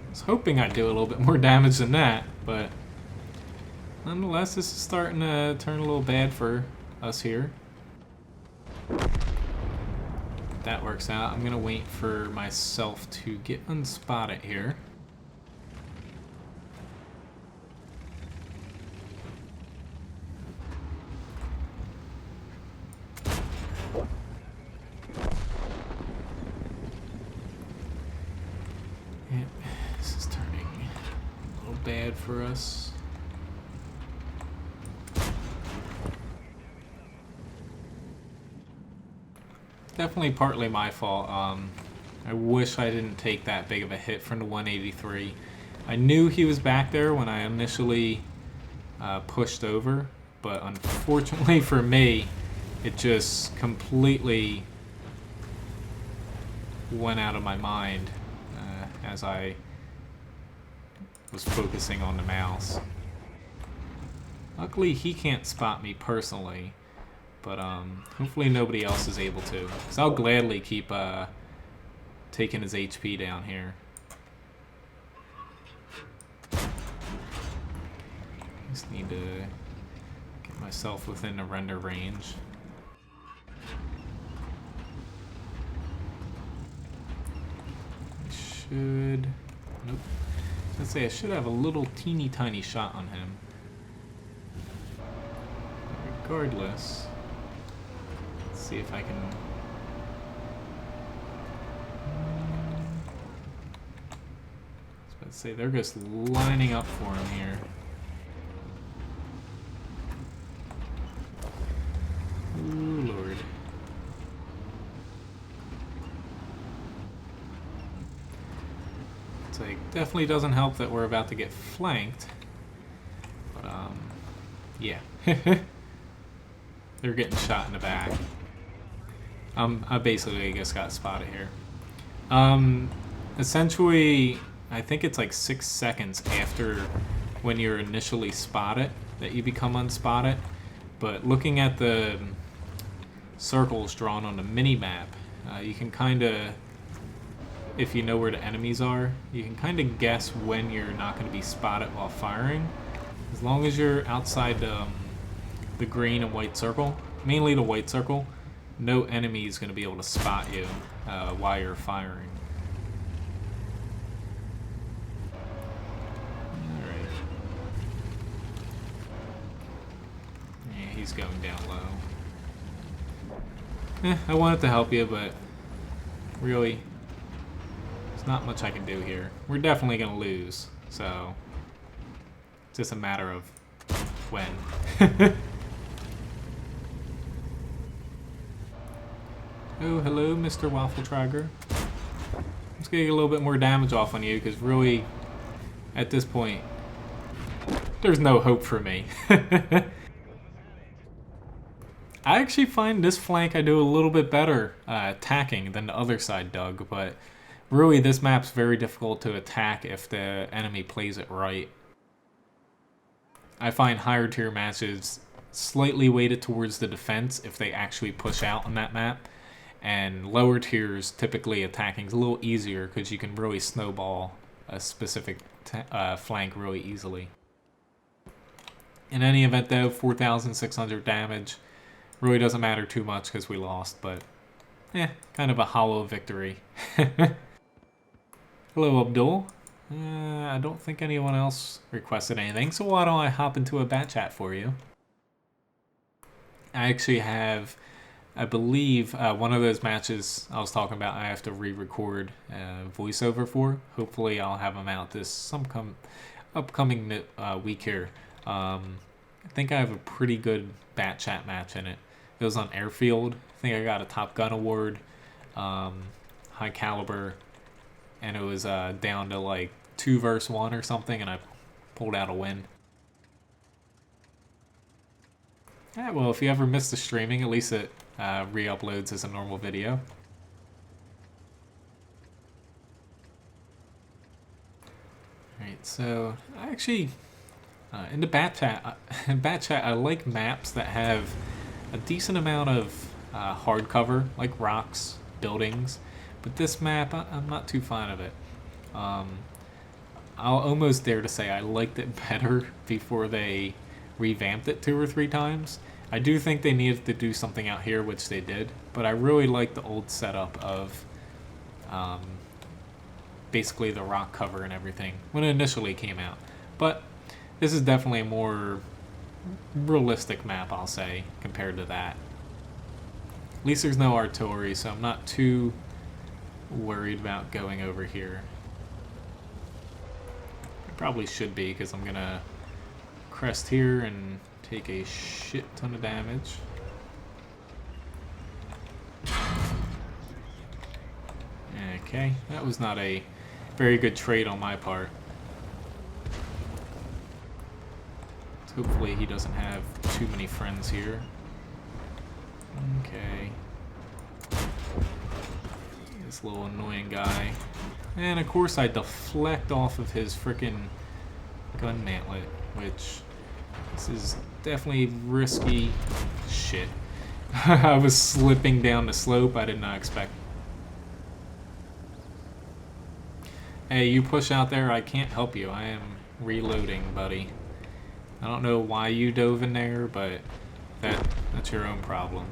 was hoping I'd do a little bit more damage than that, but nonetheless, this is starting to turn a little bad for us here. that works out. I'm gonna wait for myself to get unspotted here. Yep, this is turning a little bad for us. Definitely partly my fault. I wish I didn't take that big of a hit from the 183. I knew he was back there when I initially pushed over, but unfortunately for me, it just completely went out of my mind as I was focusing on the mouse. Luckily, he can't spot me personally. But hopefully nobody else is able to. Because I'll gladly keep taking his HP down here. Just need to get myself within the render range. I should... Nope. Let's say I should have a little teeny tiny shot on him. Regardless... see if I can. I was about to say they're just lining up for him here. Ooh, Lord. It's like definitely doesn't help that we're about to get flanked. But yeah. They're getting shot in the back. I basically just got spotted here. Essentially, I think it's like 6 seconds after when you're initially spotted that you become unspotted. But looking at the circles drawn on the mini-map, you can kind of, if you know where the enemies are, you can kind of guess when you're not going to be spotted while firing. As long as you're outside the green and white circle, mainly the white circle, no enemy is going to be able to spot you while you're firing. Alright. Yeah, he's going down low. I wanted to help you, but really, there's not much I can do here. We're definitely going to lose, so it's just a matter of when. Oh, hello, Mr. Waffle Trigger. Let's get a little bit more damage off on you, because really, at this point, there's no hope for me. I actually find this flank I do a little bit better attacking than the other side, Doug, but really this map's very difficult to attack if the enemy plays it right. I find higher tier matches slightly weighted towards the defense if they actually push out on that map. And lower tiers, typically attacking is a little easier because you can really snowball a specific flank really easily. In any event though, 4,600 damage really doesn't matter too much because we lost, but kind of a hollow victory. Hello, Abdul. I don't think anyone else requested anything, so why don't I hop into a bat chat for you? I actually have, I believe, one of those matches I was talking about I have to re-record voiceover for. Hopefully I'll have them out this upcoming week here. I think I have a pretty good bat chat match in it. It was on Airfield. I think I got a Top Gun award, high caliber, and it was down to like 2 versus 1 or something, and I pulled out a win. Yeah, well, if you ever miss the streaming, at least it re-uploads as a normal video. Alright, so I actually, in the bat chat, I like maps that have a decent amount of hardcover, like rocks, buildings, but this map, I'm not too fond of it. I'll almost dare to say I liked it better before they revamped it 2 or 3 times. I do think they needed to do something out here, which they did, but I really like the old setup of basically the rock cover and everything when it initially came out. But this is definitely a more realistic map, I'll say, compared to that. At least there's no artillery, so I'm not too worried about going over here. I probably should be, because I'm gonna crest here and take a shit ton of damage. Okay, that was not a very good trade on my part. Hopefully he doesn't have too many friends here. Okay. This little annoying guy. And of course I deflect off of his frickin' gun mantlet, which this is definitely risky shit. I was slipping down the slope. I did not expect. Hey, you push out there, I can't help you. I am reloading, buddy. I don't know why you dove in there, but that's your own problem.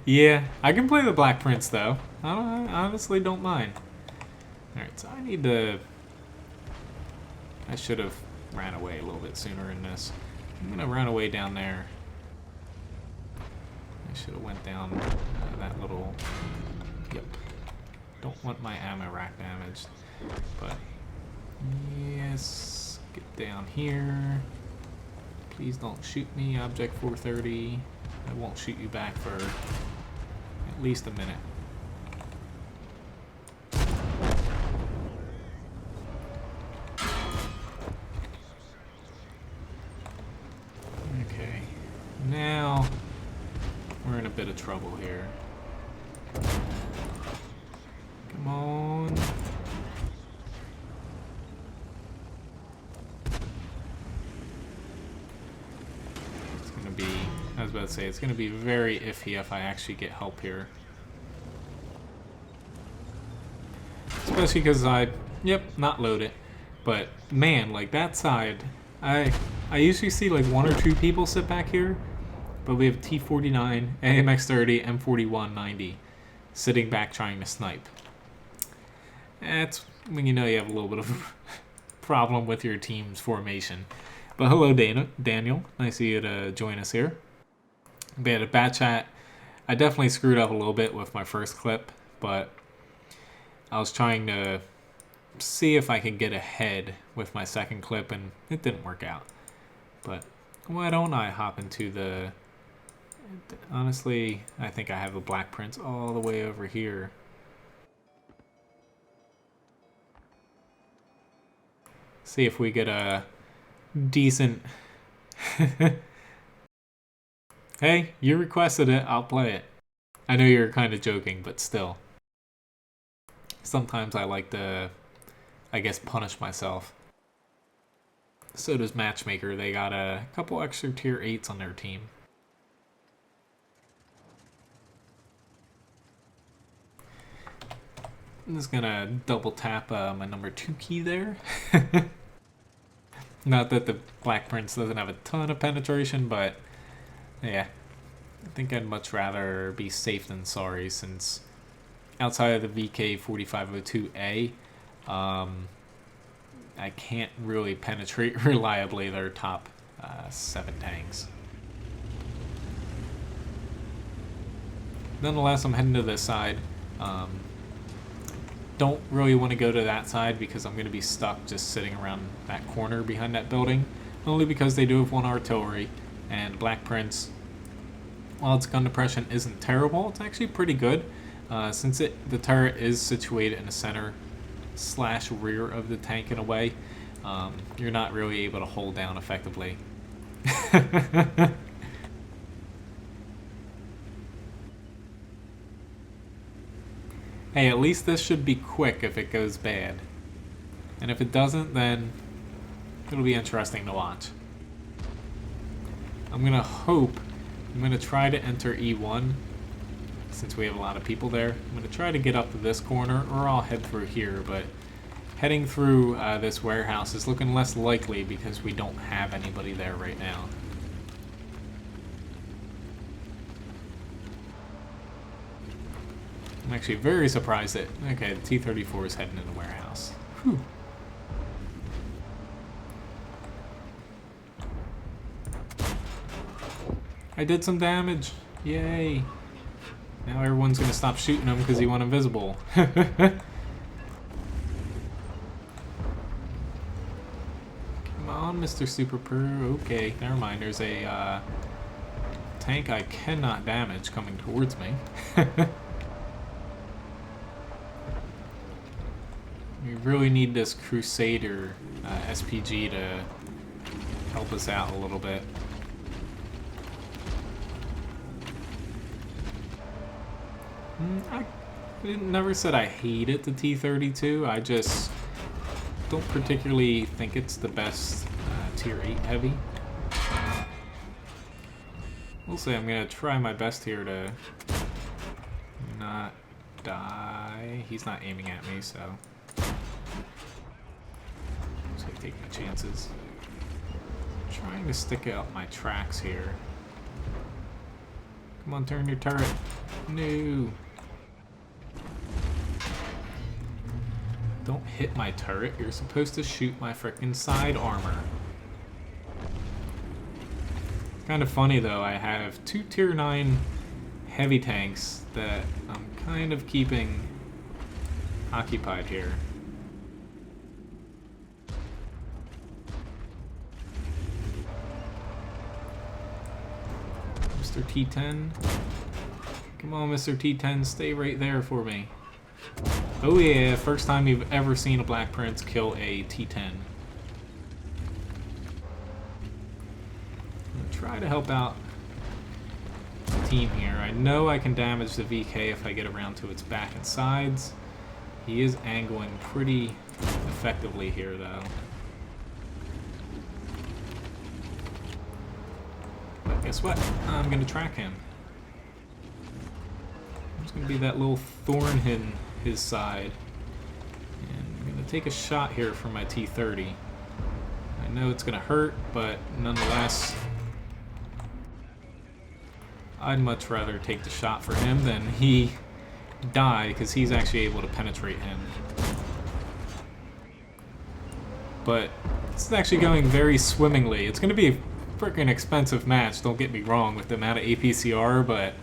Yeah, I can play the Black Prince though. I honestly don't mind. Alright, so I need to... I should have ran away a little bit sooner in this. I'm gonna run away down there. I should have went down that little... Yep. Don't want my ammo rack damaged. But... yes... Get down here. Please don't shoot me, Object 430. I won't shoot you back for at least a minute. Okay, now we're in a bit of trouble here. Come on. It's gonna be, I was about to say, it's gonna be very iffy if I actually get help here. Especially because not load it. But man, like that side, I usually see like 1 or 2 people sit back here, but we have T49, AMX30, M4190 sitting back trying to snipe. That's when you know you have a little bit of a problem with your team's formation. But hello, Daniel. Nice of you to join us here. We had a bat chat. I definitely screwed up a little bit with my first clip, but I was trying to see if I could get ahead with my second clip, and it didn't work out. But why don't I hop into the... Honestly, I think I have a Black Prince all the way over here. See if we get a decent... Hey, you requested it, I'll play it. I know you're kind of joking, but still. Sometimes I like to, I guess, punish myself. So does Matchmaker. They got a couple extra tier 8s on their team. I'm just gonna double tap my number 2 key there. Not that the Black Prince doesn't have a ton of penetration, but yeah, I think I'd much rather be safe than sorry, since outside of the VK4502A, I can't really penetrate reliably their top 7 tanks. Nonetheless, I'm heading to this side. Don't really want to go to that side because I'm going to be stuck just sitting around that corner behind that building. Only because they do have 1 artillery, and Black Prince, while its gun depression isn't terrible, it's actually pretty good. Since the turret is situated in the center / rear of the tank in a way, you're not really able to hold down effectively. Hey, at least this should be quick if it goes bad. And if it doesn't, then it'll be interesting to watch. I'm gonna try to enter E1, since we have a lot of people there. I'm gonna try to get up to this corner, or I'll head through here, but heading through this warehouse is looking less likely because we don't have anybody there right now. I'm actually very surprised that, okay, the T-34 is heading in the warehouse. Whew. I did some damage. Yay. Now everyone's going to stop shooting him because he went invisible. Come on, Mr. Super Pro. Okay, never mind. There's a tank I cannot damage coming towards me. We really need this Crusader SPG to help us out a little bit. I never said I hated the T-32. I just don't particularly think it's the best Tier 8 heavy. We'll say I'm going to try my best here to not die. He's not aiming at me, so I'm just going to take my chances. I'm trying to stick out my tracks here. Come on, turn your turret. No. Don't hit my turret. You're supposed to shoot my frickin' side armor. It's kind of funny though. I have 2 Tier 9 heavy tanks that I'm kind of keeping occupied here. Mr. T-10. Come on, Mr. T-10, stay right there for me. Oh yeah, first time you've ever seen a Black Prince kill a T-10. I'm gonna try to help out the team here. I know I can damage the VK if I get around to its back and sides. He is angling pretty effectively here though. But guess what? I'm gonna track him. There's gonna be that little thorn in his side. And I'm gonna take a shot here from my T-30. I know it's gonna hurt, but nonetheless, I'd much rather take the shot for him than he die, because he's actually able to penetrate him. But it's actually going very swimmingly. It's gonna be a freaking expensive match, don't get me wrong, with the amount of APCR, but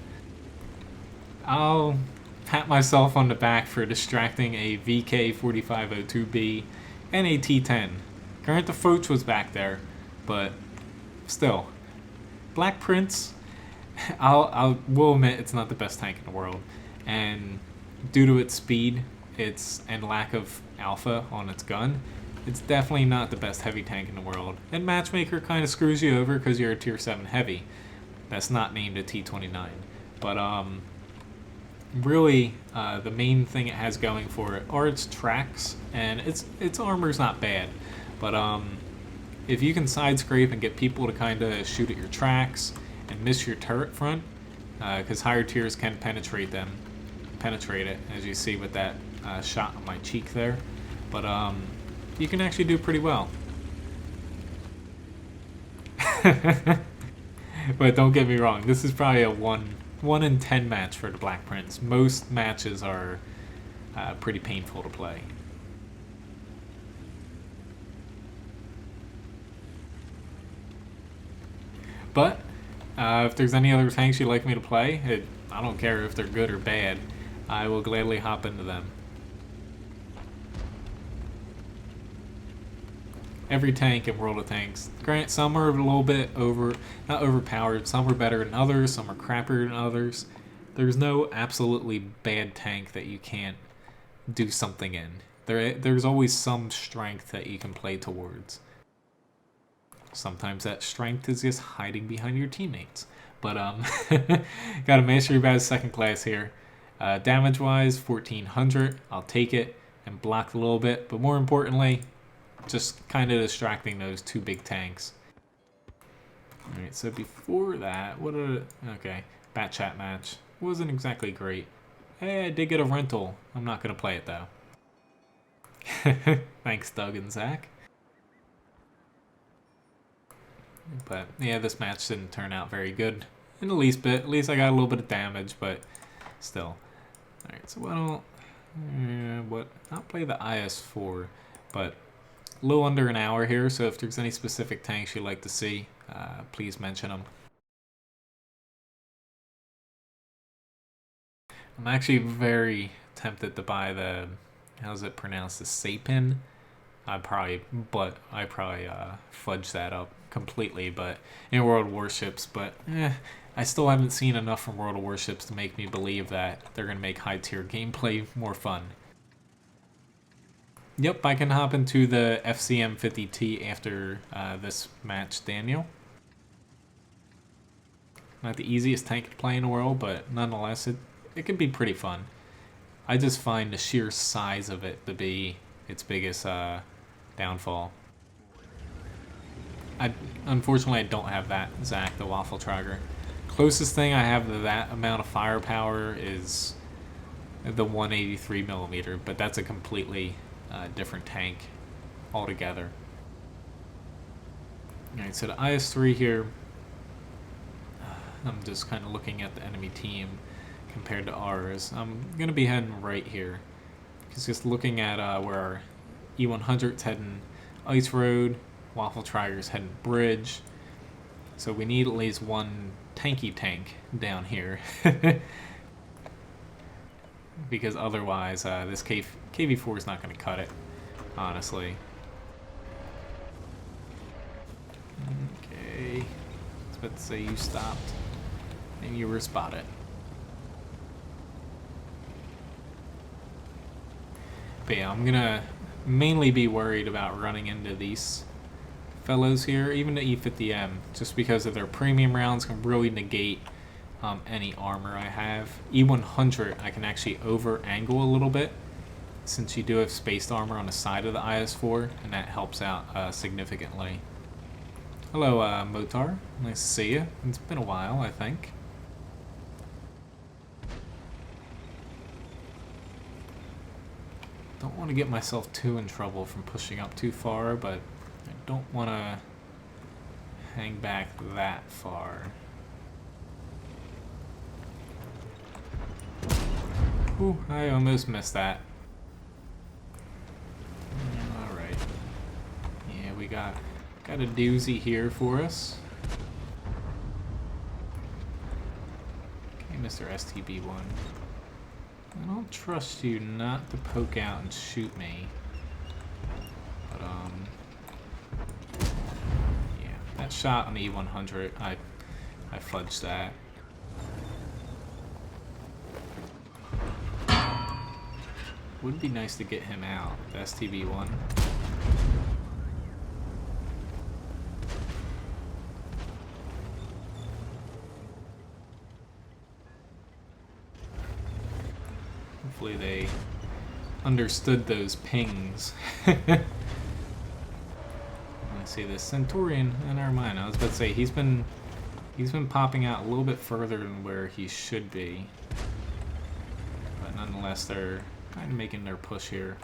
I'll pat myself on the back for distracting a VK4502B and a T-10. Granted, the Foch was back there, but still. Black Prince, will admit it's not the best tank in the world, and due to its speed and lack of alpha on its gun, it's definitely not the best heavy tank in the world. And Matchmaker kind of screws you over because you're a Tier 7 heavy that's not named a T-29. But really, the main thing it has going for it are its tracks, and its armor's not bad. But if you can side scrape and get people to kind of shoot at your tracks and miss your turret front, because higher tiers can penetrate it, as you see with that shot on my cheek there. But you can actually do pretty well. But don't get me wrong, this is probably a 1 in 10 match for the Black Prince. Most matches are pretty painful to play. But if there's any other tanks you'd like me to play, I don't care if they're good or bad, I will gladly hop into them. Every tank in World of Tanks. Granted, some are a little bit not overpowered, some are better than others, some are crappier than others. There's no absolutely bad tank that you can't do something in. There's always some strength that you can play towards. Sometimes that strength is just hiding behind your teammates. But, got a Mastery Badge 2nd class here. Damage-wise, 1400. I'll take it and block a little bit, but more importantly, just kind of distracting those 2 big tanks. Alright, so before that, okay, Bat Chat match. Wasn't exactly great. Hey, I did get a rental. I'm not going to play it, though. Thanks, Doug and Zach. But yeah, this match didn't turn out very good in the least bit. At least I got a little bit of damage, but still. Alright, so not play the IS-4, but a little under an hour here, so if there's any specific tanks you'd like to see, please mention them. I'm actually very tempted to buy the, how's it pronounced, the Sapin? I probably fudge that up completely, but in World of Warships, but I still haven't seen enough from World of Warships to make me believe that they're going to make high-tier gameplay more fun. Yep, I can hop into the FCM50T after this match, Daniel. Not the easiest tank to play in the world, but nonetheless, it can be pretty fun. I just find the sheer size of it to be its biggest downfall. Unfortunately, I don't have that, Zach, the Waffle Trigger. Closest thing I have to that amount of firepower is the 183mm, but that's a completely different tank altogether. Alright, so the IS-3 here, I'm just kind of looking at the enemy team compared to ours. I'm going to be heading right here. Just looking at where our E100's heading Ice Road, Waffle Trigger's heading Bridge. So we need at least one tanky tank down here. Because otherwise this KV-4 is not going to cut it, honestly. Okay. I was about to say you stopped. And you were spotted. But yeah, I'm gonna mainly be worried about running into these fellows here, even the E50M, just because of their premium rounds can really negate any armor I have. E100 I can actually over angle a little bit, since you do have spaced armor on the side of the IS-4, and that helps out significantly. Hello, Motar. Nice to see you. It's been a while, I think. Don't want to get myself too in trouble from pushing up too far, but I don't want to hang back that far. Ooh, I almost missed that. Alright. Yeah, we got a doozy here for us. Okay, Mr. STB1. I don't trust you not to poke out and shoot me. But, yeah, that shot on the E100, I fudged that. Would be nice to get him out, the STB1. Hopefully they understood those pings. I see this Centurion in our mind. I was about to say he's been popping out a little bit further than where he should be. But nonetheless, they're kind of making their push here.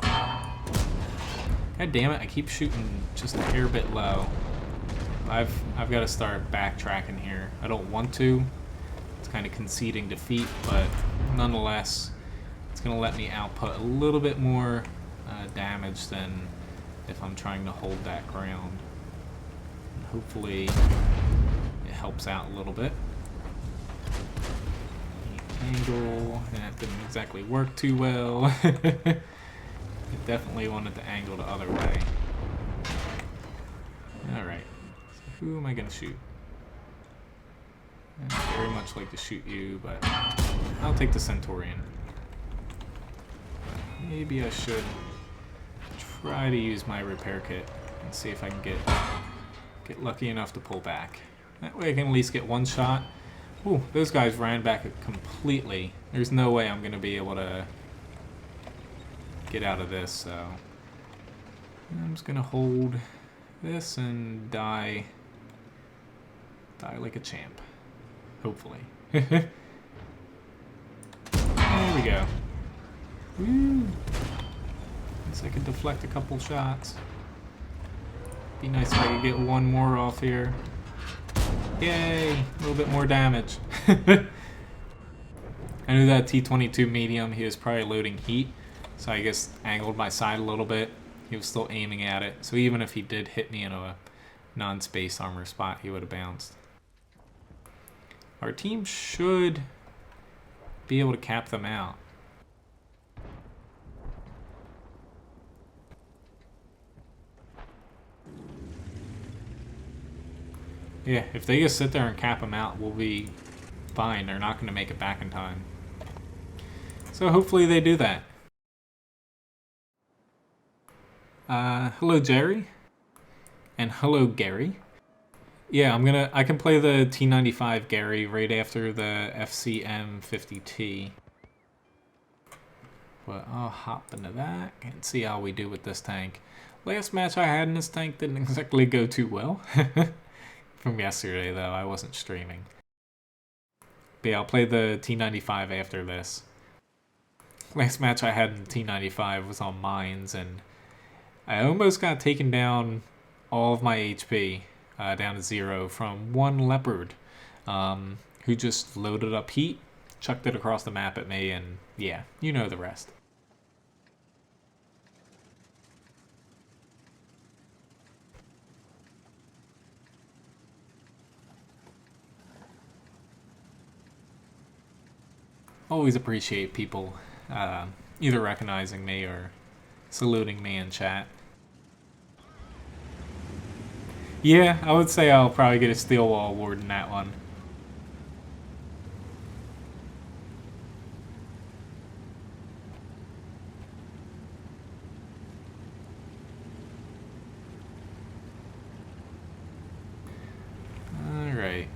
God damn it, I keep shooting just a hair bit low. I've got to start backtracking here. I don't want to. It's kind of conceding defeat, but nonetheless, it's going to let me output a little bit more damage than if I'm trying to hold that ground. And hopefully, it helps out a little bit. Angle, that didn't exactly work too well. It definitely wanted to angle the other way. Alright, so who am I going to shoot? I'd very much like to shoot you, but I'll take the Centurion. But maybe I should try to use my repair kit and see if I can get lucky enough to pull back. That way I can at least get one shot. Ooh, those guys ran back completely. There's no way I'm going to be able to get out of this, so I'm just going to hold this and die like a champ. Hopefully. There we go. Woo. So I could deflect a couple shots. Be nice if I could get one more off here. Yay! A little bit more damage. I knew that T-22 medium, he was probably loading heat, so I guess angled my side a little bit. He was still aiming at it, so even if he did hit me in a non-space armor spot, he would have bounced. Our team should be able to cap them out. Yeah, if they just sit there and cap them out, we'll be fine. They're not going to make it back in time. So hopefully they do that. Hello Jerry. And hello Gary. Yeah, I can play the T95 Gary right after the FCM50T. But I'll hop into that and see how we do with this tank. Last match I had in this tank didn't exactly go too well. From yesterday though, I wasn't streaming. But yeah, I'll play the T95 after this. Last match I had in T95 was on mines, and I almost got taken down all of my HP down to 0 from one leopard who just loaded up heat, chucked it across the map at me, and yeah, you know the rest. Always appreciate people either recognizing me or saluting me in chat. Yeah, I would say I'll probably get a Steel Wall award in that one. Alright.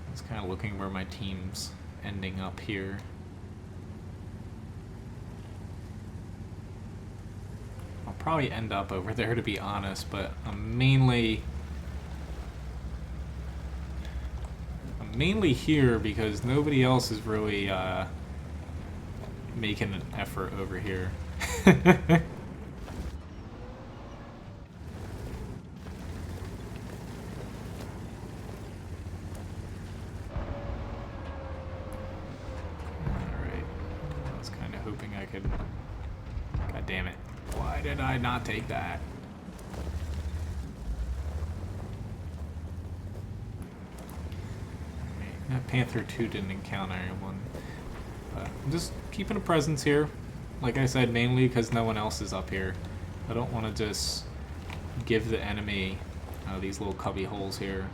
I was kind of looking where my team's ending up here. I'll probably end up over there, to be honest, but I'm mainly here because nobody else is really making an effort over here. God damn it. Why did I not take that? That Panther 2 didn't encounter anyone. But I'm just keeping a presence here. Like I said, mainly because no one else is up here. I don't want to just give the enemy these little cubby holes here.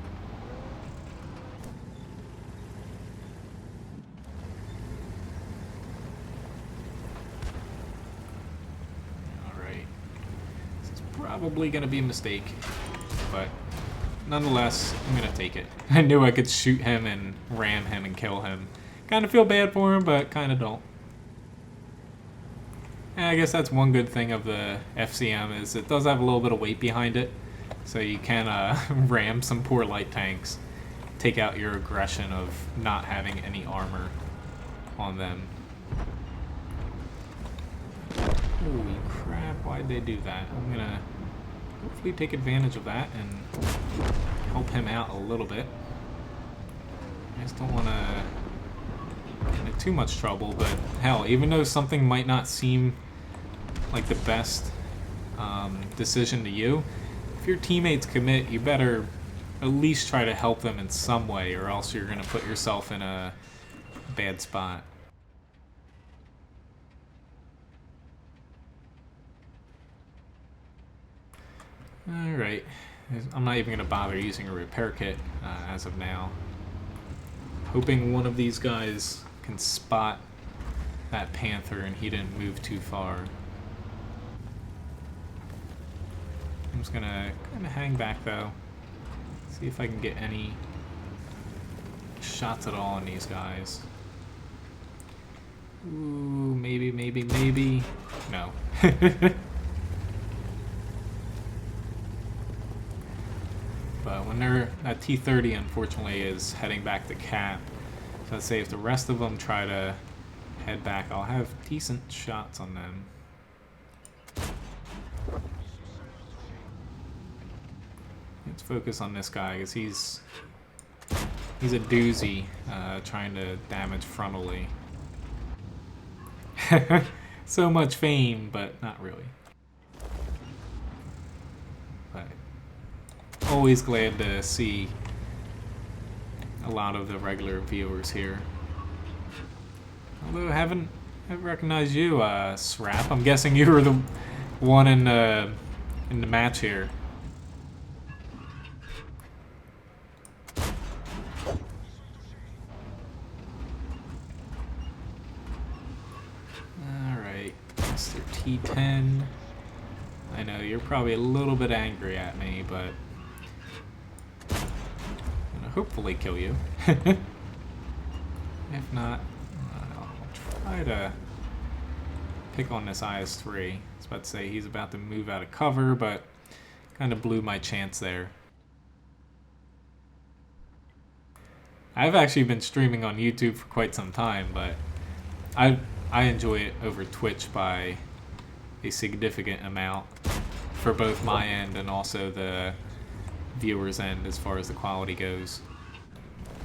Probably gonna be a mistake, but nonetheless, I'm gonna take it. I knew I could shoot him and ram him and kill him. Kind of feel bad for him, but kind of don't. And I guess that's one good thing of the FCM is it does have a little bit of weight behind it, so you can ram some poor light tanks, take out your aggression of not having any armor on them. Holy crap, why'd they do that? I'm gonna hopefully take advantage of that and help him out a little bit. I just don't want to get into too much trouble, but hell, even though something might not seem like the best decision to you, if your teammates commit, you better at least try to help them in some way, or else you're going to put yourself in a bad spot. Alright, I'm not even going to bother using a repair kit as of now. Hoping one of these guys can spot that Panther and he didn't move too far. I'm just going to kind of hang back though, see if I can get any shots at all on these guys. Ooh, maybe, maybe, maybe. No. But when that T-30 unfortunately is heading back to cap, so let's say if the rest of them try to head back, I'll have decent shots on them. Let's focus on this guy, because he's a doozy, trying to damage frontally. So much fame, but not really. But always glad to see a lot of the regular viewers here. Although I haven't recognized you, Srap. I'm guessing you were the one in the match here. Alright, Mr. T10. I know you're probably a little bit angry at me, but I'm gonna hopefully kill you. If not, I'll try to pick on this IS-3. I was about to say he's about to move out of cover, but kind of blew my chance there. I've actually been streaming on YouTube for quite some time, but I enjoy it over Twitch by a significant amount for both my end and also the viewers' end as far as the quality goes.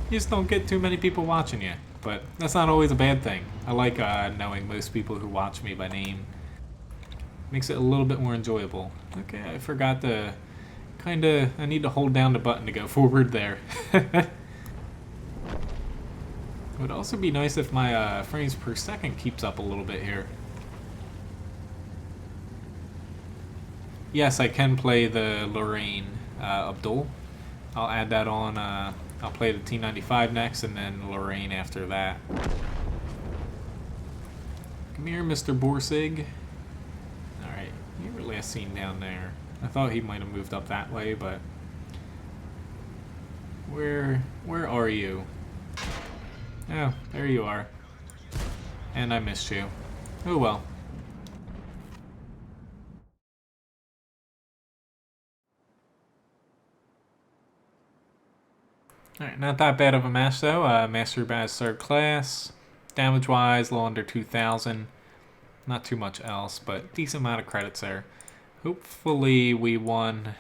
You just don't get too many people watching you, but that's not always a bad thing. I like knowing most people who watch me by name. Makes it a little bit more enjoyable. Okay, I forgot to I need to hold down the button to go forward there. It would also be nice if my frames per second keeps up a little bit here. Yes, I can play the Lorraine, Abdul. I'll add that on. I'll play the T95 next, and then Lorraine after that. Come here, Mr. Borsig. Alright, you were last seen down there. I thought he might have moved up that way, but... Where are you? Oh, there you are. And I missed you. Oh well. Alright, not that bad of a match though. Master Baz 3rd class. Damage wise, a little under 2,000. Not too much else, but decent amount of credits there. Hopefully we won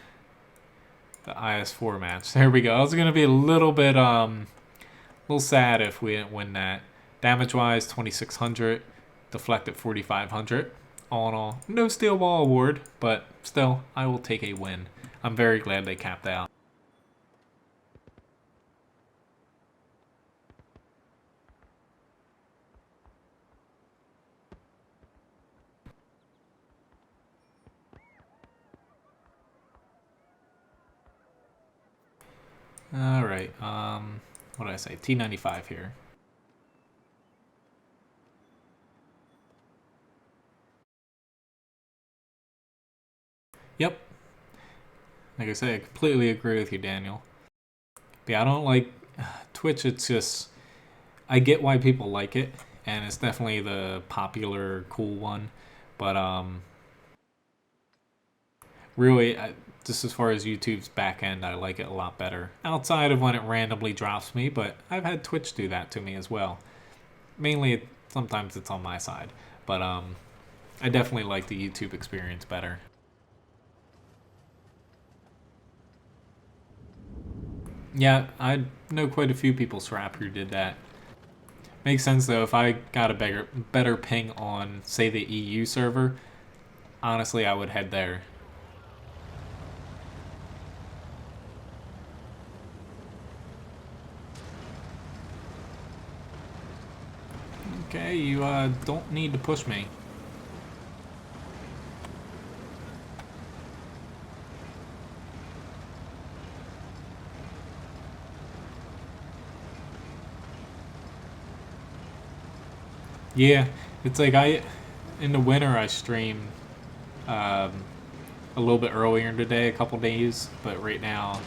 the IS-4 match. There we go. I was going to be a little bit, little sad if we didn't win that. Damage wise, 2,600. Deflected 4,500. All in all, no Steel Ball award, but still, I will take a win. I'm very glad they capped out. Alright, what did I say? T95 here. Yep. Like I said, I completely agree with you, Daniel. But yeah, I don't like Twitch. It's just, I get why people like it, and it's definitely the popular, cool one. But really, just as far as YouTube's back end, I like it a lot better. Outside of when it randomly drops me, but I've had Twitch do that to me as well. Mainly, sometimes it's on my side, but I definitely like the YouTube experience better. Yeah, I know quite a few people, Srap, who did that. Makes sense though, if I got a better ping on, say, the EU server, honestly, I would head there. Okay, you don't need to push me. Yeah, it's like in the winter I stream a little bit earlier in the day, a couple days, but right now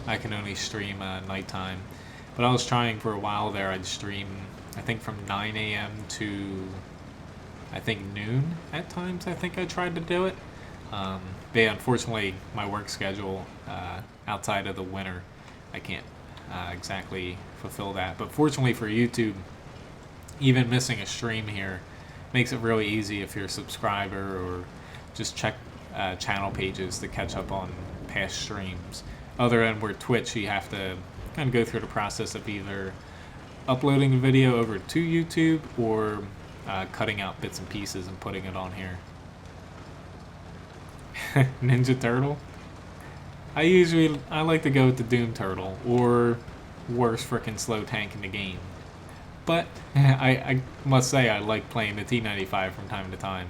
I can only stream nighttime. But I was trying for a while there, I'd stream, I think from 9 a.m. to, I think, noon at times, I think I tried to do it. But yeah, unfortunately, my work schedule outside of the winter, I can't exactly fulfill that. But fortunately for YouTube, even missing a stream here makes it really easy if you're a subscriber, or just check channel pages to catch up on past streams. Other than where Twitch, you have to kind of go through the process of either uploading a video over to YouTube or cutting out bits and pieces and putting it on here. Ninja Turtle? I like to go with the Doom Turtle, or worst frickin' slow tank in the game. But I must say I like playing the T95 from time to time.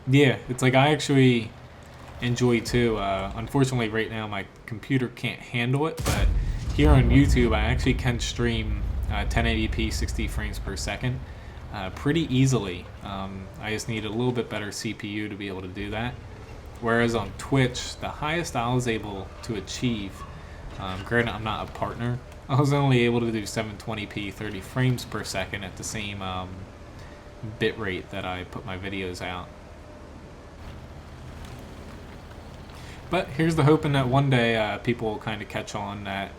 Yeah, it's like I actually enjoy too. Unfortunately right now my computer can't handle it, but here on YouTube I actually can stream 1080p 60 frames per second pretty easily. I just need a little bit better CPU to be able to do that. Whereas on Twitch, the highest I was able to achieve, granted I'm not a partner, I was only able to do 720p 30 frames per second at the same bit rate that I put my videos out. But here's the hoping that one day people will kind of catch on that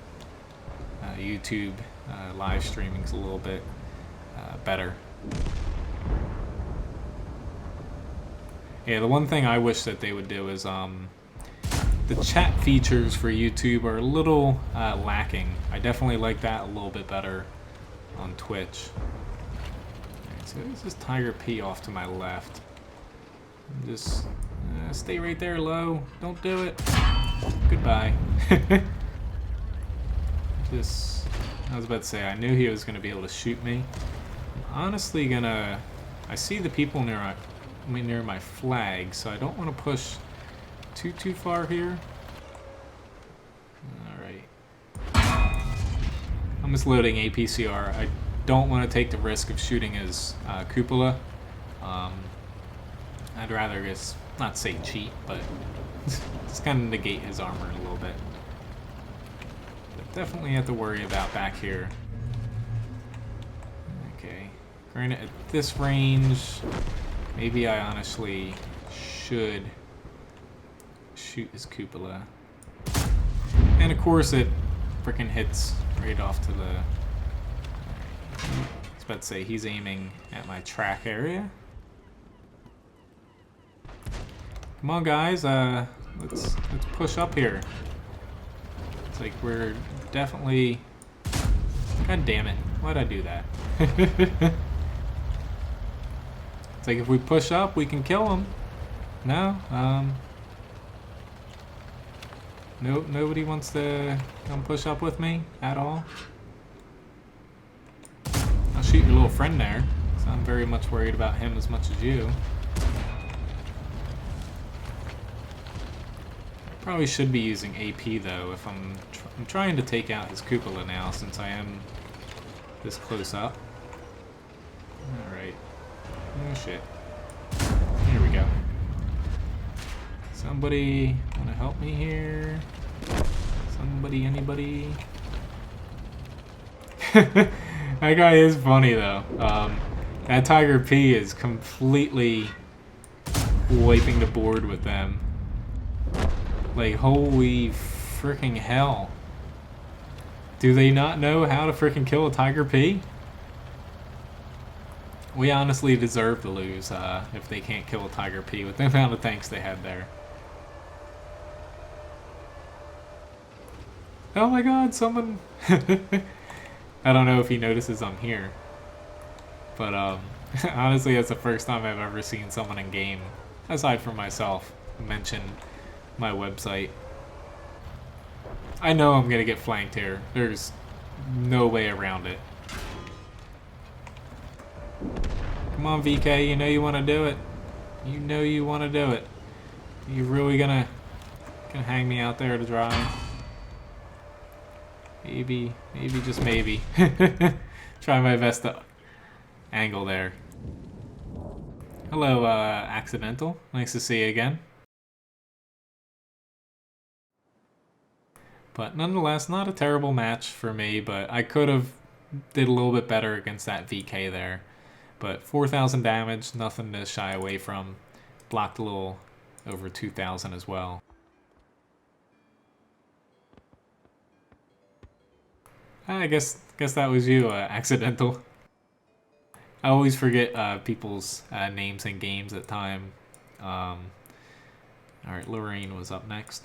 YouTube live streaming's a little bit better. Yeah, the one thing I wish that they would do is the chat features for YouTube are a little lacking. I definitely like that a little bit better on Twitch. Alright, so this is Tiger P off to my left. Just stay right there, low. Don't do it. Goodbye. I was about to say, I knew he was going to be able to shoot me. I'm honestly gonna... I see the people near my flag, so I don't want to push too far here. Alright. I'm just loading APCR. I don't want to take the risk of shooting his cupola. I'd rather just, not say cheat, but just kind of negate his armor a little bit. But definitely have to worry about back here. Okay. Granted, at this range, maybe I honestly should shoot his cupola. And of course it frickin' hits right off to the... I was about to say, he's aiming at my track area. Come on, guys, let's push up here. It's like we're definitely... God damn it, why'd I do that? It's like if we push up, we can kill him. No, nope, nobody wants to come push up with me at all. I'll shoot your little friend there, because I'm very much worried about him as much as you. Probably should be using AP though if I'm trying to take out his cupola now since I am this close up. Alright. Oh shit. Here we go. Somebody wanna help me here? Somebody, anybody? That guy is funny though. That Tiger P is completely wiping the board with them. Like, holy freaking hell. Do they not know how to freaking kill a Tiger P? We honestly deserve to lose if they can't kill a Tiger P with the amount of tanks they had there. Oh my god, someone... I don't know if he notices I'm here. But honestly, that's the first time I've ever seen someone in game, aside from myself, mention my website. I know I'm gonna get flanked here. There's no way around it. Come on, VK, you know you want to do it. You know you want to do it. You really gonna hang me out there to dry? Maybe, just maybe. Try my best to angle there. Hello, Accidental. Nice to see you again. But nonetheless, not a terrible match for me, but I could have did a little bit better against that VK there. But 4,000 damage, nothing to shy away from. Blocked a little over 2,000 as well. I guess that was you, Accidental. I always forget people's names in games at time. Alright, Lorraine was up next.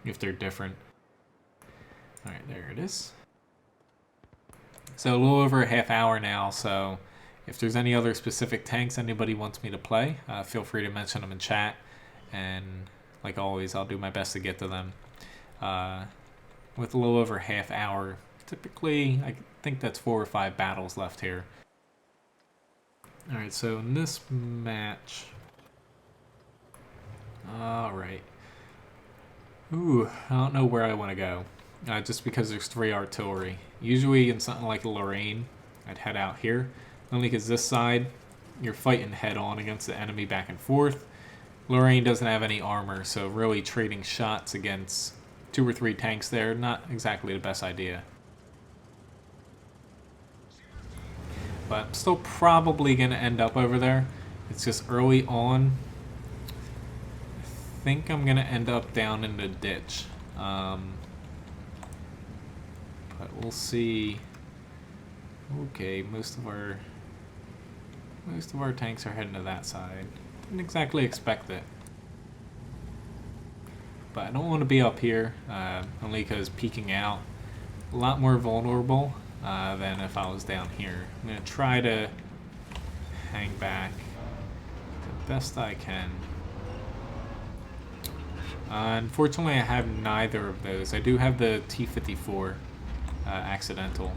If they're different. Alright, there it is. So a little over a half hour now, so if there's any other specific tanks anybody wants me to play, feel free to mention them in chat. And like always, I'll do my best to get to them. With a little over a half hour, typically, I think that's 4 or 5 battles left here. Alright, so in this match... Alright. Ooh, I don't know where I want to go. Just because there's 3 artillery. Usually in something like Lorraine, I'd head out here. Only because this side, you're fighting head-on against the enemy back and forth. Lorraine doesn't have any armor, so really trading shots against 2 or 3 tanks there, not exactly the best idea. But I'm still probably going to end up over there. It's just early on. I think I'm going to end up down in the ditch. But we'll see. Okay, most of our tanks are heading to that side. Didn't exactly expect it. But I don't want to be up here, only because peeking out, a lot more vulnerable than if I was down here. I'm going to try to hang back the best I can. Unfortunately, I have neither of those. I do have the T-54 accidental.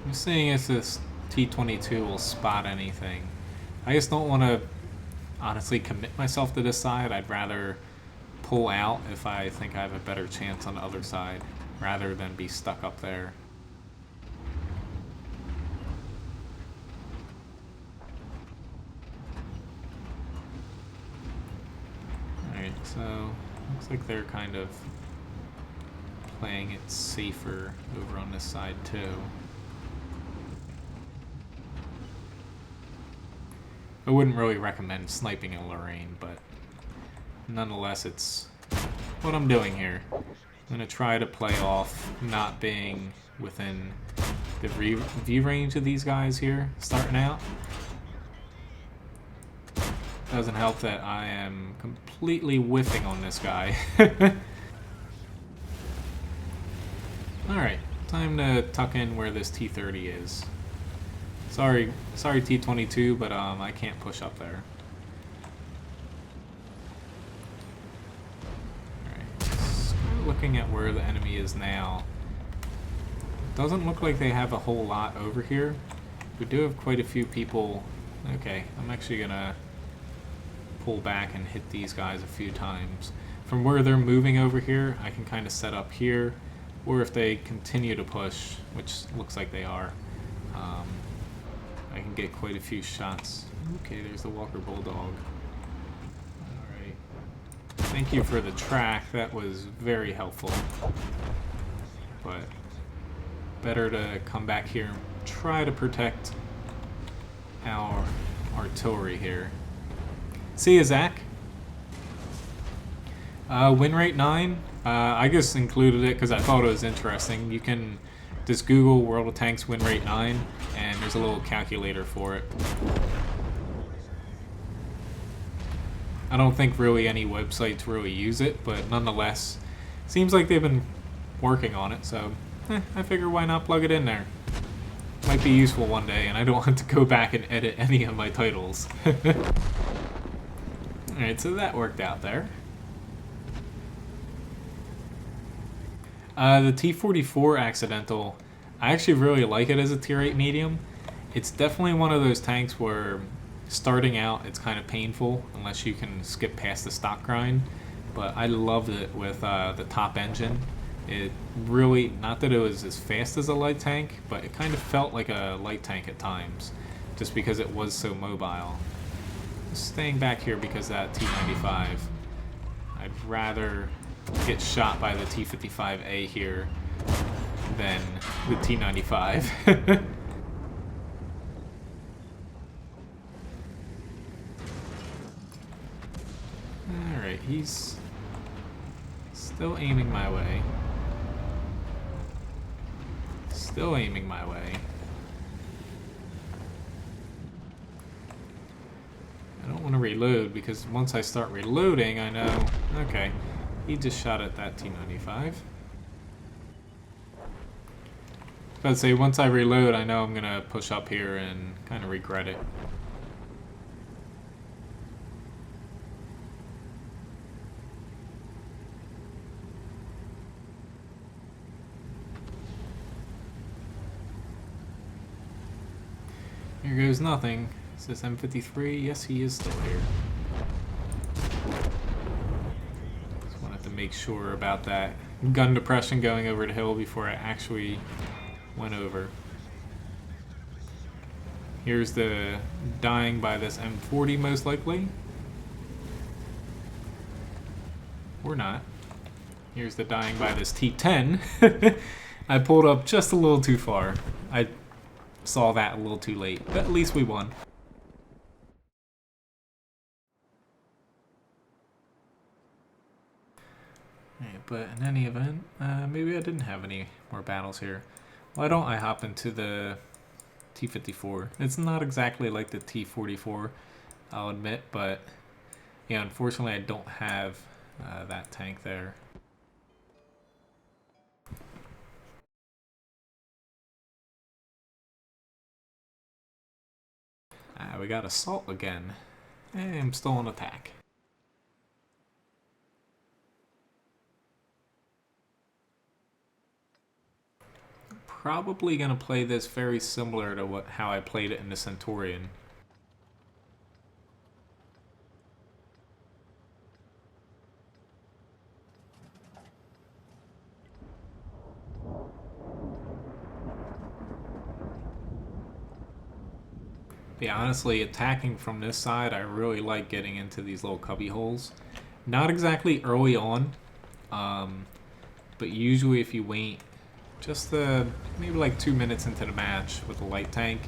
I'm seeing if this T-22 will spot anything. I just don't want to honestly commit myself to this side. I'd rather pull out if I think I have a better chance on the other side, rather than be stuck up there. Alright, so looks like they're kind of playing it safer over on this side too. I wouldn't really recommend sniping in Lorraine, but nonetheless, it's what I'm doing here. I'm going to try to play off not being within the view range of these guys here, starting out. Doesn't help that I am completely whiffing on this guy. Alright, time to tuck in where this T-30 is. Sorry T-22, but I can't push up there. Alright, looking at where the enemy is now. Doesn't look like they have a whole lot over here. We do have quite a few people. Okay, I'm actually gonna pull back and hit these guys a few times. From where they're moving over here, I can kind of set up here, or if they continue to push, which looks like they are, I can get quite a few shots. Okay, there's the Walker Bulldog. Alright. Thank you for the track, that was very helpful. But better to come back here and try to protect our artillery here. See ya, Zach. Win rate 9. I just included it because I thought it was interesting. You can just Google World of Tanks win rate 9, and there's a little calculator for it. I don't think really any websites really use it, but nonetheless, seems like they've been working on it, so I figure why not plug it in there. Might be useful one day, and I don't want to go back and edit any of my titles. Alright, so that worked out there. The T-44 accidental, I actually really like it as a tier 8 medium. It's definitely one of those tanks where starting out it's kind of painful unless you can skip past the stock grind, but I loved it with the top engine. It really, not that it was as fast as a light tank, but it kind of felt like a light tank at times, just because it was so mobile. Staying back here because that T-95, I'd rather get shot by the T-55A here than the T-95. Alright, he's still aiming my way. Still aiming my way. I don't want to reload because once I start reloading, I know... Okay, he just shot at that T-95. I'd say once I reload, I know I'm going to push up here and kind of regret it. Here goes nothing. Is this M53? Yes, he is still here. Just wanted to make sure about that gun depression going over the hill before I actually went over. Here's the dying by this M40 most likely. Or not. Here's the dying by this T10. I pulled up just a little too far. I saw that a little too late, but at least we won. Right, but in any event, maybe I didn't have any more battles here. Why don't I hop into the T-54? It's not exactly like the T-44, I'll admit, but yeah, unfortunately I don't have that tank there. We got assault again. I'm still on attack. Probably gonna play this very similar to how I played it in the Centurion. Yeah, honestly, attacking from this side, I really like getting into these little cubby holes. Not exactly early on, but usually if you wait just maybe like 2 minutes into the match with a light tank,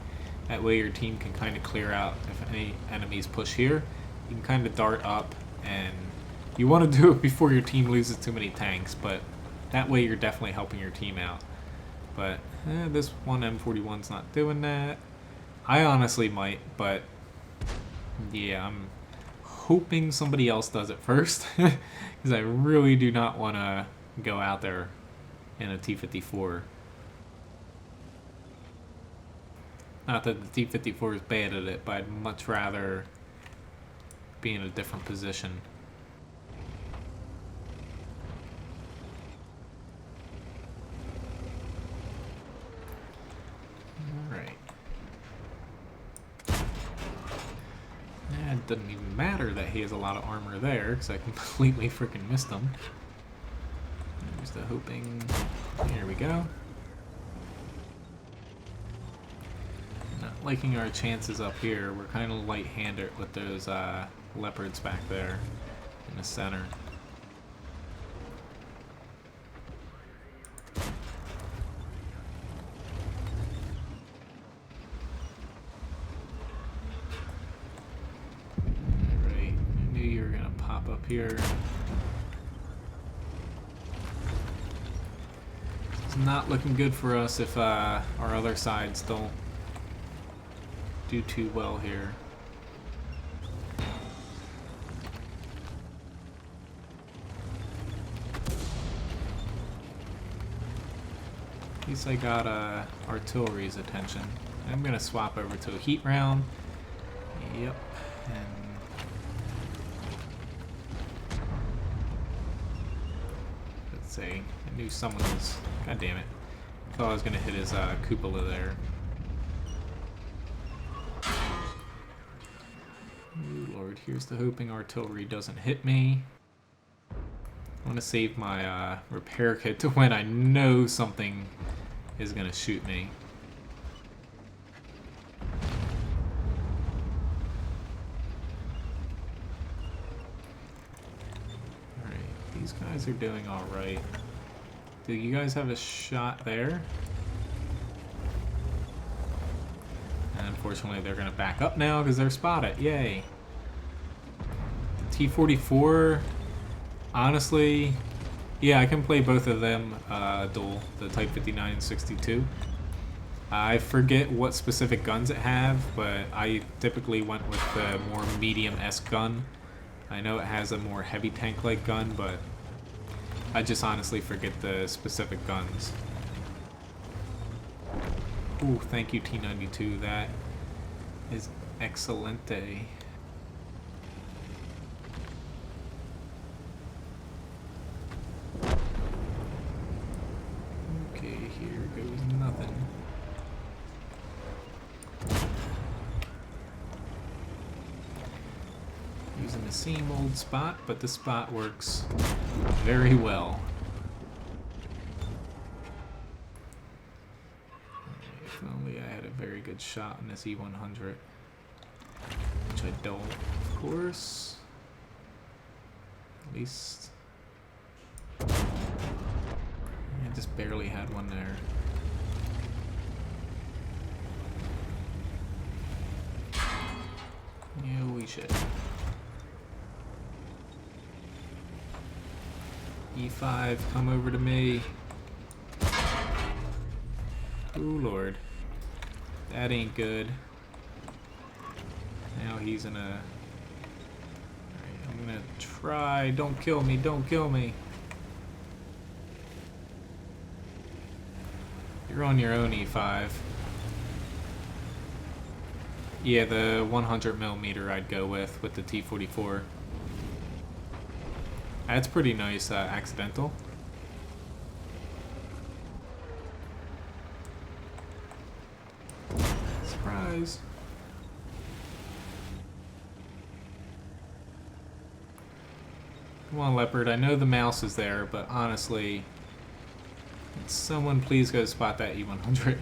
that way your team can kind of clear out if any enemies push here. You can kind of dart up, and you want to do it before your team loses too many tanks, but that way you're definitely helping your team out. But this one M41's not doing that. I honestly might, but yeah, I'm hoping somebody else does it first because I really do not want to go out there in a T-54. Not that the T-54 is bad at it, but I'd much rather be in a different position. It doesn't even matter that he has a lot of armor there, because I completely freaking missed him. There's the hoping. Here we go. Not liking our chances up here. We're kind of light-handed with those leopards back there in the center. Up here. It's not looking good for us if our other sides don't do too well here. At least I got artillery's attention. I'm gonna swap over to a heat round. Yep. And I knew someone was... God damn it. I thought I was going to hit his cupola there. Ooh, Lord, here's the hoping artillery doesn't hit me. I want to save my repair kit to when I know something is going to shoot me. These guys are doing alright. Do you guys have a shot there? And unfortunately, they're going to back up now because they're spotted. Yay. T-44, honestly, yeah, I can play both of them dual, the Type 59 and 62. I forget what specific guns it have, but I typically went with the more medium-esque gun. I know it has a more heavy tank-like gun, but I just honestly forget the specific guns. Ooh, thank you, T92. That is excelente. Okay, here goes nothing. Using the same old spot, but this spot works very well. If only I had a very good shot on this E100, which I don't, of course. At least I just barely had one there. Yeah, we should. E5, come over to me. Ooh, Lord. That ain't good. Now he's in a... Alright, I'm gonna try. Don't kill me, don't kill me. You're on your own, E5. Yeah, the 100mm I'd go with the T-44. That's pretty nice, accidental. Surprise. Come on, Leopard. I know the mouse is there, but honestly, someone please go spot that E100.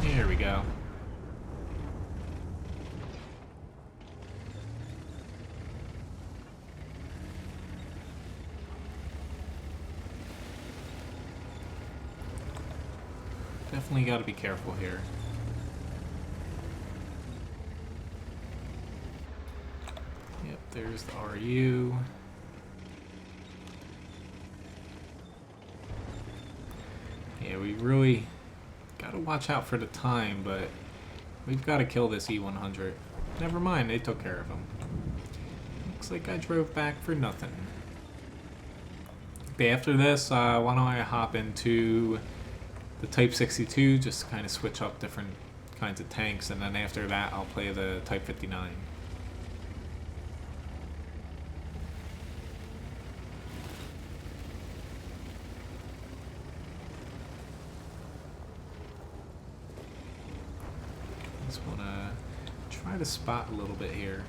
Here we go. Definitely got to be careful here. Yep, there's the RU. Yeah, we really got to watch out for the time, but we've got to kill this E100. Never mind, they took care of him. Looks like I drove back for nothing. Okay, after this, why don't I hop into the Type 62, just to kind of switch up different kinds of tanks, and then after that I'll play the Type 59. Just want to try to spot a little bit here.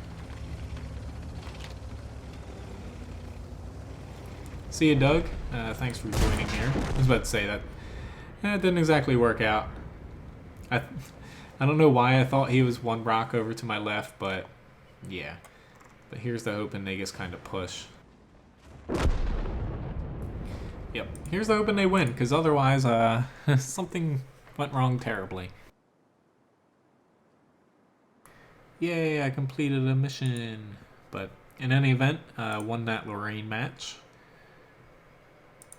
See you, Doug. Thanks for joining here. I was about to say that. It didn't exactly work out. I don't know why I thought he was one rock over to my left, but yeah. But here's the hoping they just kind of push. Yep, here's the hoping they win, because otherwise something went wrong terribly. Yay, I completed a mission. But in any event, won that Lorraine match.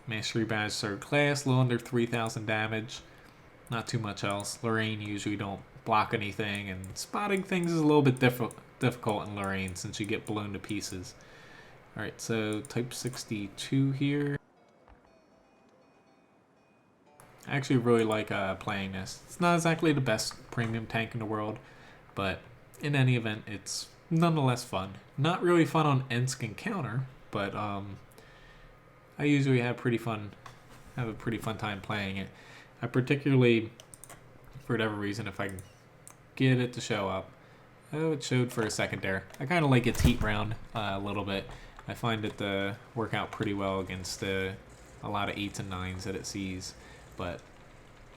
Mastery badge 3rd class, low under 3,000 damage. Not too much else. Lorraine usually don't block anything, and spotting things is a little bit difficult in Lorraine since you get blown to pieces. Alright, so Type 62 here. I actually really like playing this. It's not exactly the best premium tank in the world, but in any event, it's nonetheless fun. Not really fun on Ensk Encounter, but I usually have a pretty fun time playing it. I particularly, for whatever reason, if I can get it to show up. Oh, it showed for a second there. I kind of like its heat round a little bit. I find it to work out pretty well against a lot of 8s and 9s that it sees. But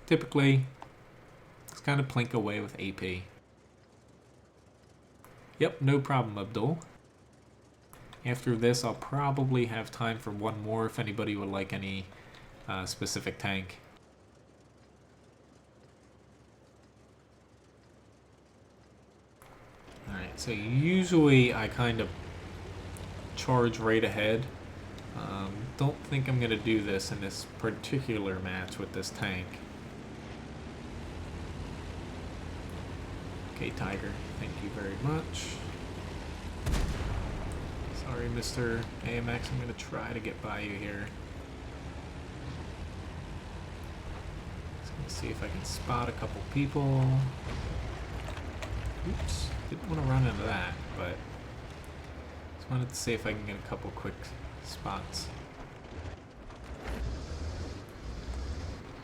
typically, it's kind of plink away with AP. Yep, no problem, Abdul. After this, I'll probably have time for one more if anybody would like any specific tank. Alright, so usually I kind of charge right ahead Don't think I'm going to do this in this particular match with this tank. Okay, Tiger, thank you very much. Sorry, Mr. AMX, I'm going to try to get by you here. Just going to see if I can spot a couple people. Oops, didn't want to run into that, but just wanted to see if I can get a couple quick spots.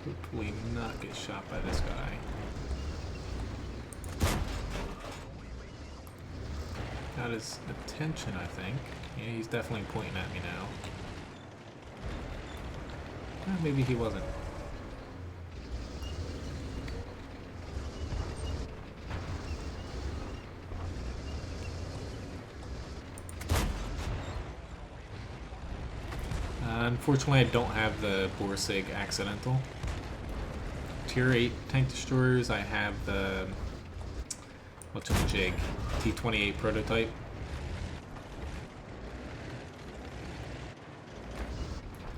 Hopefully not get shot by this guy. Got his attention, I think. Yeah, he's definitely pointing at me now. Maybe he wasn't. Unfortunately, I don't have the Borsig Accidental. Tier 8 tank destroyers, I have the whatchamajig, T-28 prototype.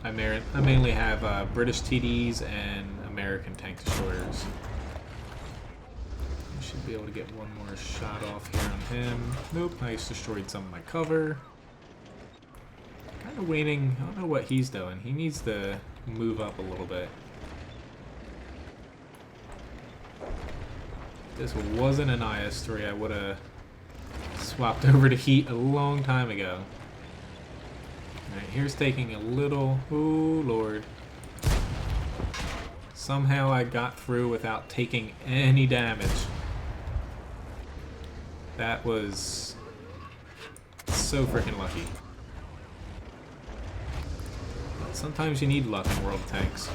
I mainly have British TDs and American tank destroyers. I should be able to get one more shot off here on him. Nope, I just destroyed some of my cover. Kind of waiting, I don't know what he's doing. He needs to move up a little bit. If this wasn't an IS-3, I would have swapped over to heat a long time ago. Alright, here's taking a little... Ooh, Lord. Somehow I got through without taking any damage. That was so freaking lucky. But sometimes you need luck in World of Tanks.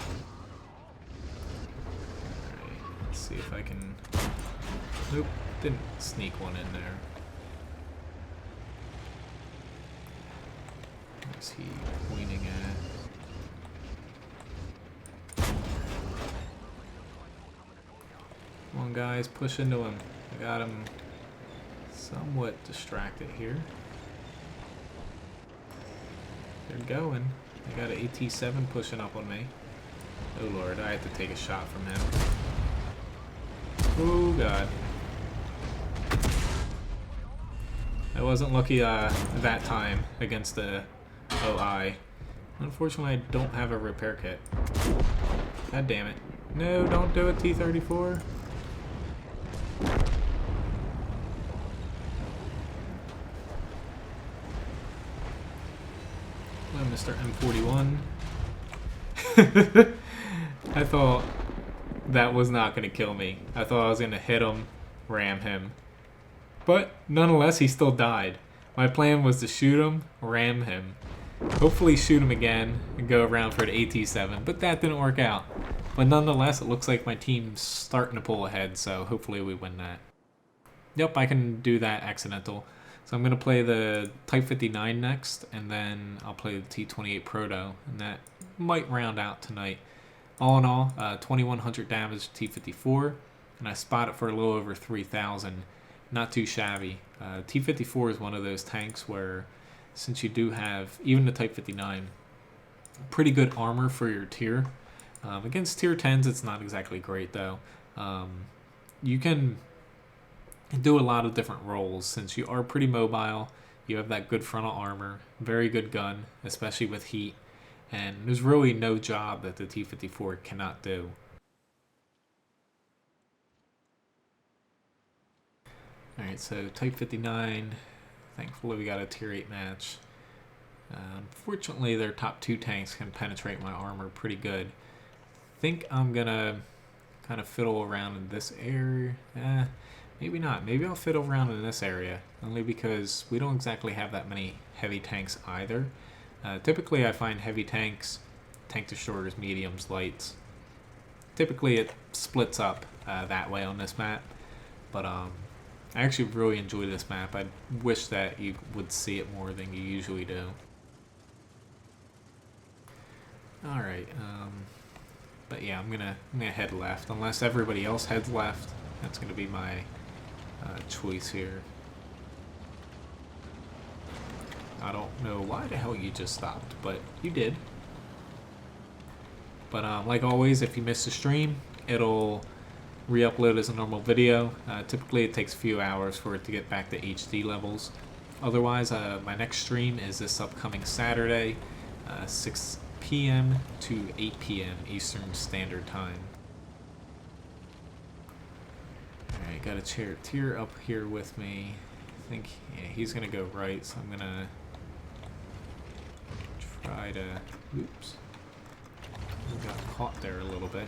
Alright, let's see if I can... Nope, didn't sneak one in there. What's he pointing at? Come on, guys, push into him. I got him somewhat distracted here. They're going. I got an AT-7 pushing up on me. Oh Lord, I have to take a shot from him. Oh God. I wasn't lucky that time against the OI. Unfortunately, I don't have a repair kit. God damn it. No, don't do it, T-34. Hello, Mr. M41. I thought that was not going to kill me. I thought I was going to hit him, ram him. But nonetheless, he still died. My plan was to shoot him, ram him, hopefully shoot him again, and go around for the AT-7, but that didn't work out. But nonetheless, it looks like my team's starting to pull ahead, so hopefully we win that. Yep, I can do that accidental. So I'm going to play the Type 59 next, and then I'll play the T-28 Proto, and that might round out tonight. All in all, 2100 damage T-54, and I spot it for a little over 3000. Not too shabby. T-54 is one of those tanks where, since you do have, even the Type 59, pretty good armor for your tier. Against tier 10s, it's not exactly great though. You can do a lot of different roles since you are pretty mobile. You have that good frontal armor, very good gun, especially with heat, and there's really no job that the T-54 cannot do. Alright, so Type 59, thankfully we got a tier 8 match. Unfortunately, their top 2 tanks can penetrate my armor pretty good. I think I'm gonna kind of fiddle around in this area. Maybe not. Maybe I'll fiddle around in this area, only because we don't exactly have that many heavy tanks either. Typically I find heavy tanks, tank destroyers, mediums, lights. Typically it splits up that way on this map, but I actually really enjoy this map. I wish that you would see it more than you usually do. Alright, but yeah, I'm gonna head left, unless everybody else heads left. That's gonna be my choice here. I don't know why the hell you just stopped, but you did. But like always, if you miss the stream, it'll re-upload as a normal video. Typically it takes a few hours for it to get back to HD levels. Otherwise, my next stream is this upcoming Saturday, 6 p.m. to 8 p.m. Eastern Standard Time. Alright, got a tier up here with me. I think, yeah, he's gonna go right, so I'm gonna try to, oops, we got caught there a little bit.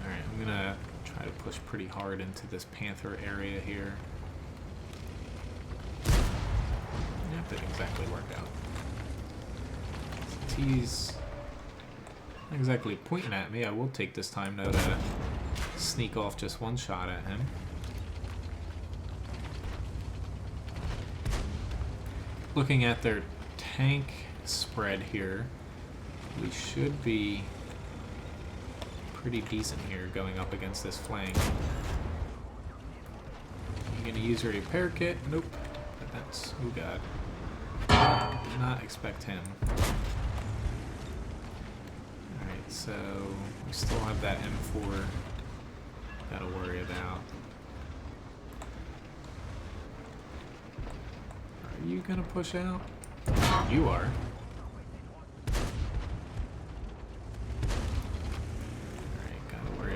Alright, I'm gonna try to push pretty hard into this Panther area here. That didn't exactly work out. Since he's not exactly pointing at me, I will take this time though to sneak off just one shot at him. Looking at their tank spread here, we should be pretty decent here going up against this flank. You gonna use a repair kit? Nope. But that's, oh god. Did not expect him. Alright, so we still have that M4 gotta worry about. Are you gonna push out? You are.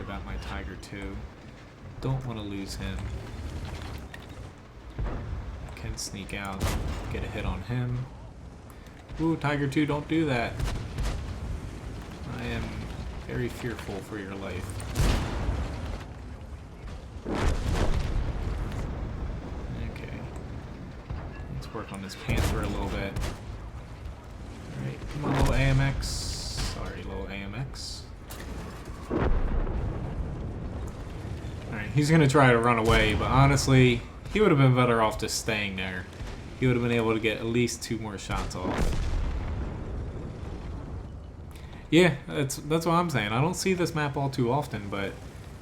About my Tiger 2. Don't want to lose him. I can sneak out, get a hit on him. Ooh, Tiger 2, don't do that. I am very fearful for your life. Okay. Let's work on this Panther a little bit. Alright, come on, little AMX. Sorry, little AMX. Alright, he's gonna try to run away, but honestly, he would have been better off just staying there. He would have been able to get at least 2 more shots off. Yeah, that's what I'm saying. I don't see this map all too often, but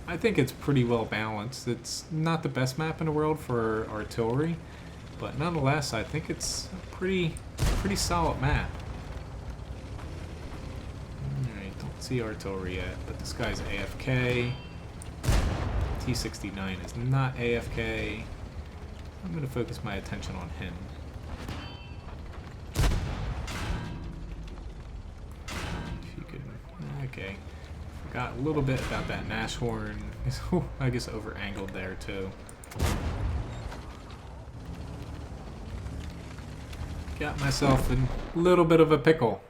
I think it's pretty well balanced. It's not the best map in the world for artillery, but nonetheless, I think it's a pretty solid map. Alright, don't see artillery yet, but this guy's AFK. T69 is not AFK. I'm going to focus my attention on him. If you could, okay. Forgot a little bit about that Nashorn. I guess over-angled there too. Got myself in a little bit of a pickle.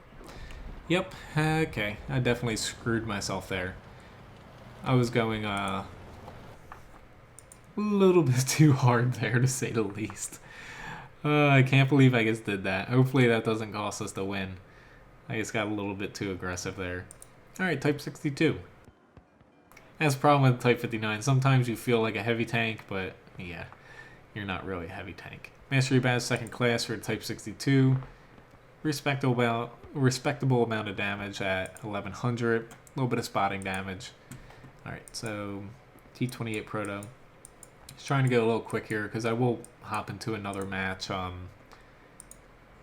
Yep, okay. I definitely screwed myself there. I was going, a little bit too hard there, to say the least. I can't believe I just did that. Hopefully that doesn't cost us the win. I just got a little bit too aggressive there. Alright, Type 62. That's the problem with Type 59. Sometimes you feel like a heavy tank, but yeah, you're not really a heavy tank. Mastery Badge 2nd class for Type 62. Respectable amount of damage at 1100. A little bit of spotting damage. Alright, so T28 Proto. Just trying to go a little quick here because I will hop into another match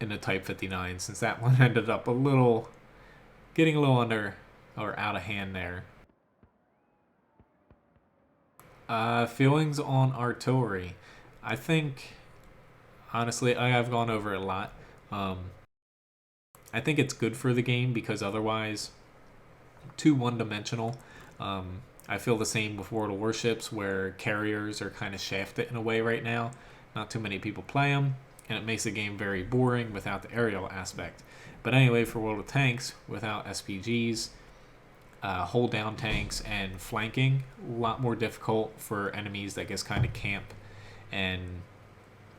in the Type 59 since that one ended up getting a little under or out of hand there. Feelings on artillery. I think, honestly, I've gone over it a lot. I think it's good for the game because otherwise, too one-dimensional. I feel the same with World of Warships where carriers are kind of shafted in a way right now. Not too many people play them, and it makes the game very boring without the aerial aspect. But anyway, for World of Tanks, without SPGs, hold down tanks and flanking, a lot more difficult for enemies that just kind of camp. And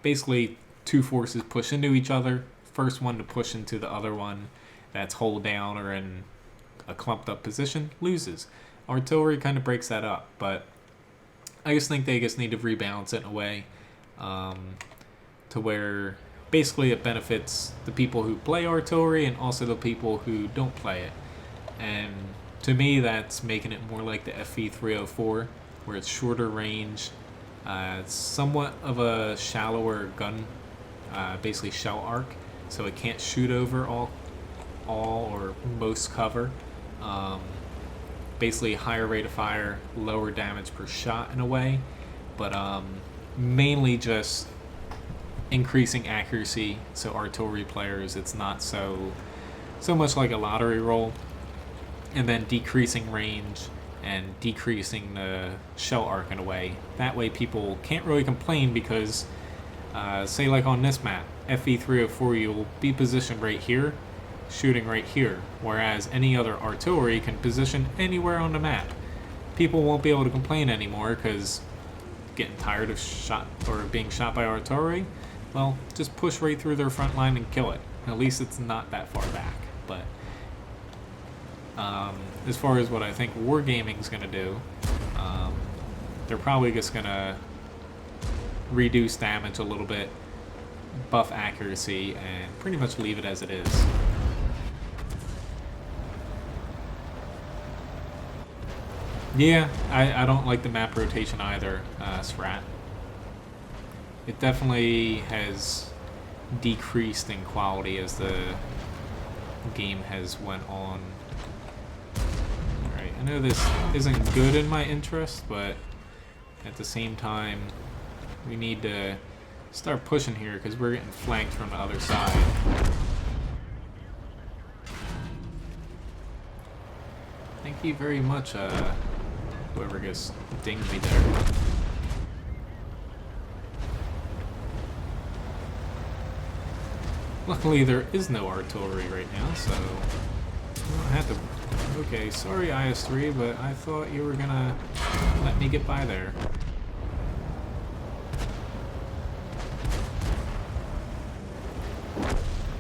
basically, 2 forces push into each other. First one to push into the other one that's hold down or in a clumped up position loses. Artillery kind of breaks that up, but I just think they just need to rebalance it in a way to where basically it benefits the people who play artillery and also the people who don't play it. And to me, that's making it more like the FV304, where it's shorter range, somewhat of a shallower gun basically shell arc, so it can't shoot over all or most cover. Basically higher rate of fire, lower damage per shot in a way, but mainly just increasing accuracy. So artillery players, it's not so much like a lottery roll, and then decreasing range and decreasing the shell arc in a way. That way people can't really complain because say like on this map, FE304, you'll be positioned right here, shooting right here, whereas any other artillery can position anywhere on the map. People won't be able to complain anymore because getting tired of being shot by artillery, well, just push right through their front line and kill it. At least it's not that far back. But as far as what I think Wargaming's going to do, they're probably just going to reduce damage a little bit, buff accuracy, and pretty much leave it as it is. Yeah, I don't like the map rotation either, Srat. It definitely has decreased in quality as the game has went on. Alright, I know this isn't good in my interest, but at the same time, we need to start pushing here because we're getting flanked from the other side. Thank you very much, whoever just dinged me there. Luckily, there is no artillery right now, so I don't have to. Okay, sorry IS-3, but I thought you were gonna let me get by there.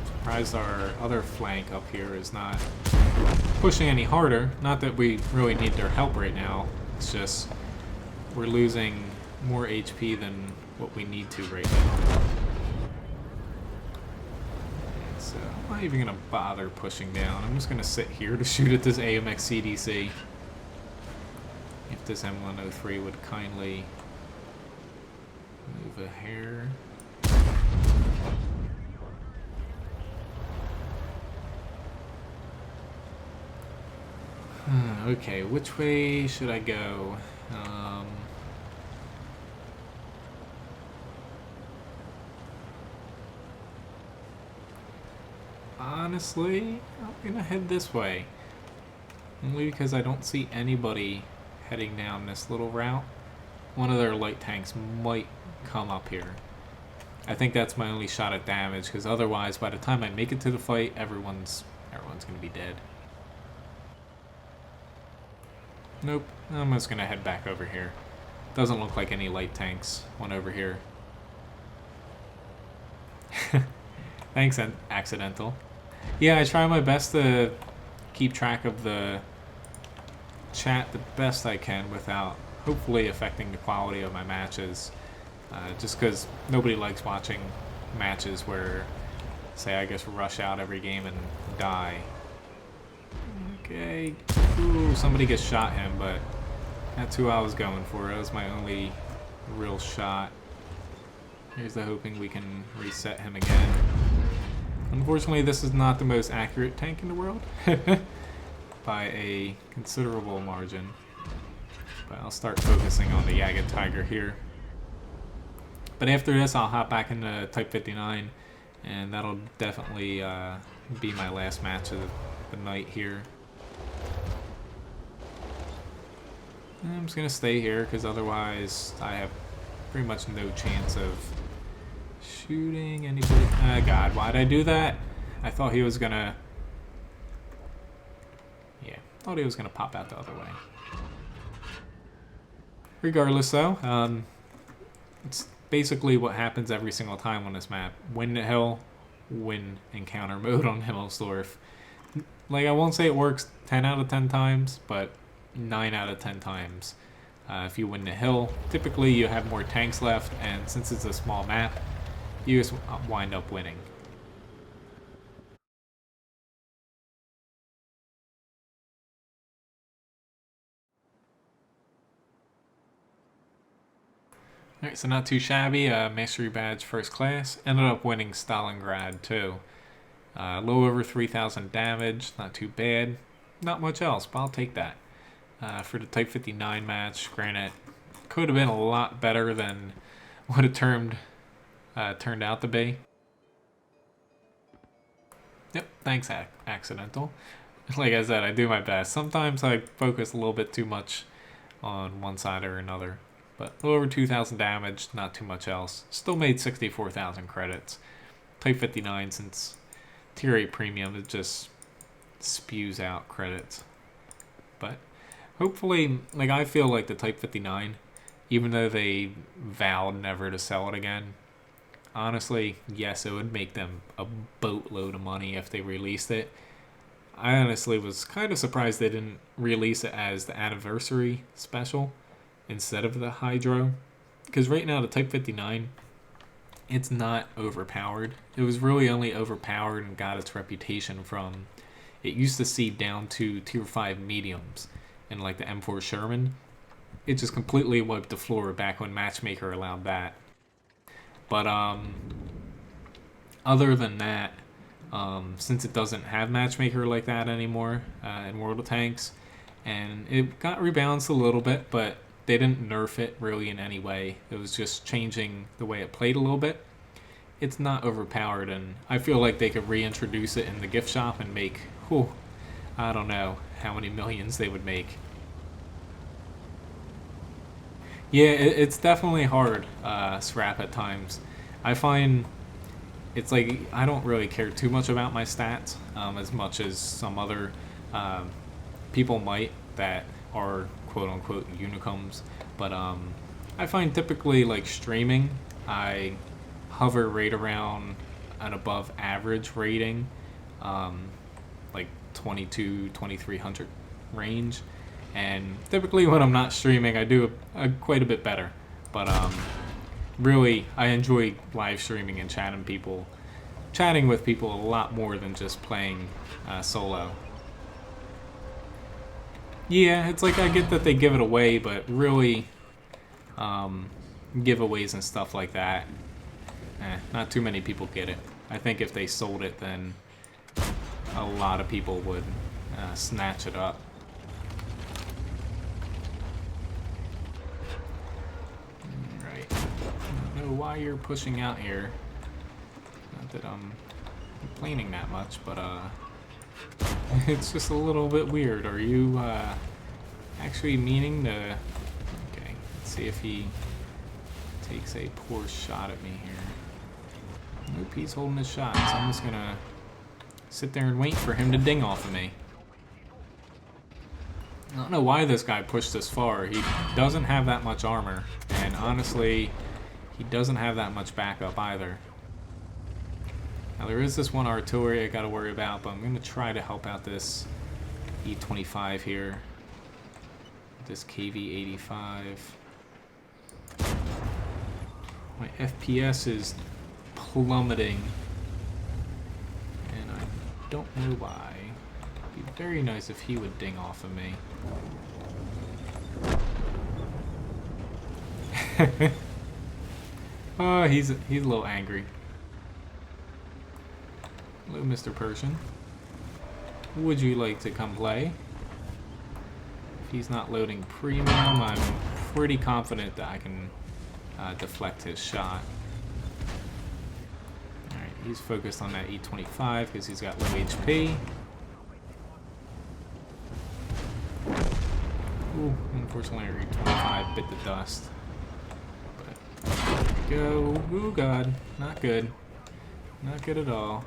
Surprised our other flank up here is not pushing any harder. Not that we really need their help right now. It's just we're losing more HP than what we need to right now. So I'm not even gonna bother pushing down. I'm just gonna sit here to shoot at this AMX CDC. If this M103 would kindly move a hair. Okay, which way should I go? Honestly, I'm gonna head this way. Only because I don't see anybody heading down this little route. One of their light tanks might come up here. I think that's my only shot at damage, because otherwise, by the time I make it to the fight, everyone's gonna be dead. Nope, I'm just gonna head back over here. Doesn't look like any light tanks went over here. Thanks, Accidental. Yeah, I try my best to keep track of the chat the best I can without hopefully affecting the quality of my matches. Just because nobody likes watching matches where, say, I just rush out every game and die. Okay. Ooh, somebody just shot him, but that's who I was going for. That was my only real shot. Here's the hoping we can reset him again. Unfortunately, this is not the most accurate tank in the world by a considerable margin. But I'll start focusing on the Jagged Tiger here. But after this, I'll hop back into Type 59, and that'll definitely be my last match of the night here. I'm just gonna stay here because otherwise I have pretty much no chance of shooting anybody. God, why'd I do that? I thought he was gonna. Yeah, thought he was gonna pop out the other way. Regardless, though, it's basically what happens every single time on this map. Win the hill, win encounter mode on Himmelsdorf. Like, I won't say it works 10 out of 10 times, but 9 out of 10 times. If you win the hill, typically you have more tanks left, and since it's a small map, you just wind up winning. Alright, so not too shabby. Mastery badge first class. Ended up winning Stalingrad too. A little over 3,000 damage. Not too bad. Not much else, but I'll take that. For the Type 59 match, granted, could have been a lot better than what it turned out to be. Yep, thanks, Accidental. Like I said, I do my best. Sometimes I focus a little bit too much on one side or another. But a little over 2,000 damage, not too much else. Still made 64,000 credits. Type 59, since Tier 8 Premium, it just spews out credits. But hopefully, like, I feel like the Type 59, even though they vowed never to sell it again, honestly, yes, it would make them a boatload of money if they released it. I honestly was kind of surprised they didn't release it as the anniversary special instead of the Hydro. Because right now, the Type 59, it's not overpowered. It was really only overpowered and got its reputation from... It used to seed down to Tier 5 mediums in like the M4 Sherman. It just completely wiped the floor back when Matchmaker allowed that. But other than that, since it doesn't have Matchmaker like that anymore in World of Tanks, and it got rebalanced a little bit, but they didn't nerf it really in any way. It was just changing the way it played a little bit. It's not overpowered, and I feel like they could reintroduce it in the gift shop and make, I don't know how many millions they would make. Yeah, it's definitely hard, Scrap, at times. I find it's like I don't really care too much about my stats as much as some other people might that are quote-unquote unicums. But I find typically, like, streaming, I hover right around an above average rating, like 2200-2300 range. And typically when I'm not streaming, I do quite a bit better. But really, I enjoy live streaming and chatting with people a lot more than just playing solo. Yeah, it's like I get that they give it away, but really, giveaways and stuff like that, not too many people get it. I think if they sold it, then a lot of people would snatch it up. Right. I don't know why you're pushing out here. Not that I'm complaining that much, but it's just a little bit weird. Are you actually meaning to... Okay, let's see if he takes a poor shot at me here. Nope, he's holding his shot, so I'm just gonna sit there and wait for him to ding off of me. I don't know why this guy pushed this far. He doesn't have that much armor, and honestly, he doesn't have that much backup either. Now there is this one artillery I gotta worry about, but I'm gonna try to help out this E25 here. This KV-85. My FPS is plummeting, and I don't know why. It'd be very nice if he would ding off of me. Oh, he's a little angry. Hello, Mr. Persian. Would you like to come play? If he's not loading premium, I'm pretty confident that I can deflect his shot. Alright, he's focused on that E25 because he's got low HP. Ooh, unfortunately, our E25 bit the dust. But there we go. Ooh, God. Not good. Not good at all.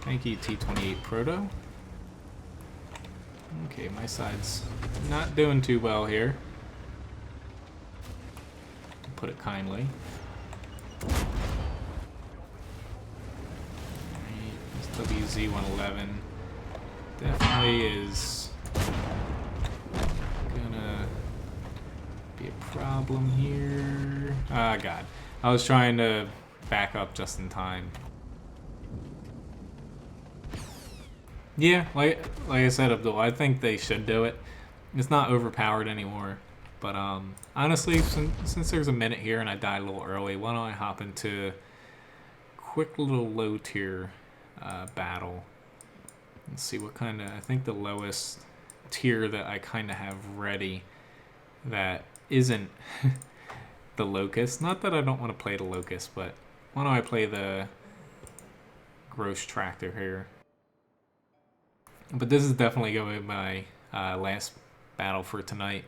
Thank you, T28 Proto. Okay, my side's not doing too well here. To put it kindly. Alright, this WZ-111 definitely is gonna be a problem here. Ah, God. I was trying to back up just in time. Yeah, like I said, Abdul, I think they should do it. It's not overpowered anymore, But honestly, since there's a minute here and I died a little early, why don't I hop into quick little low tier battle. Let's see what kind of, I think the lowest tier that I kind of have ready that isn't the Locust. Not that I don't want to play the Locust, but why don't I play the Gross Tractor here. But this is definitely going to be my last battle for tonight.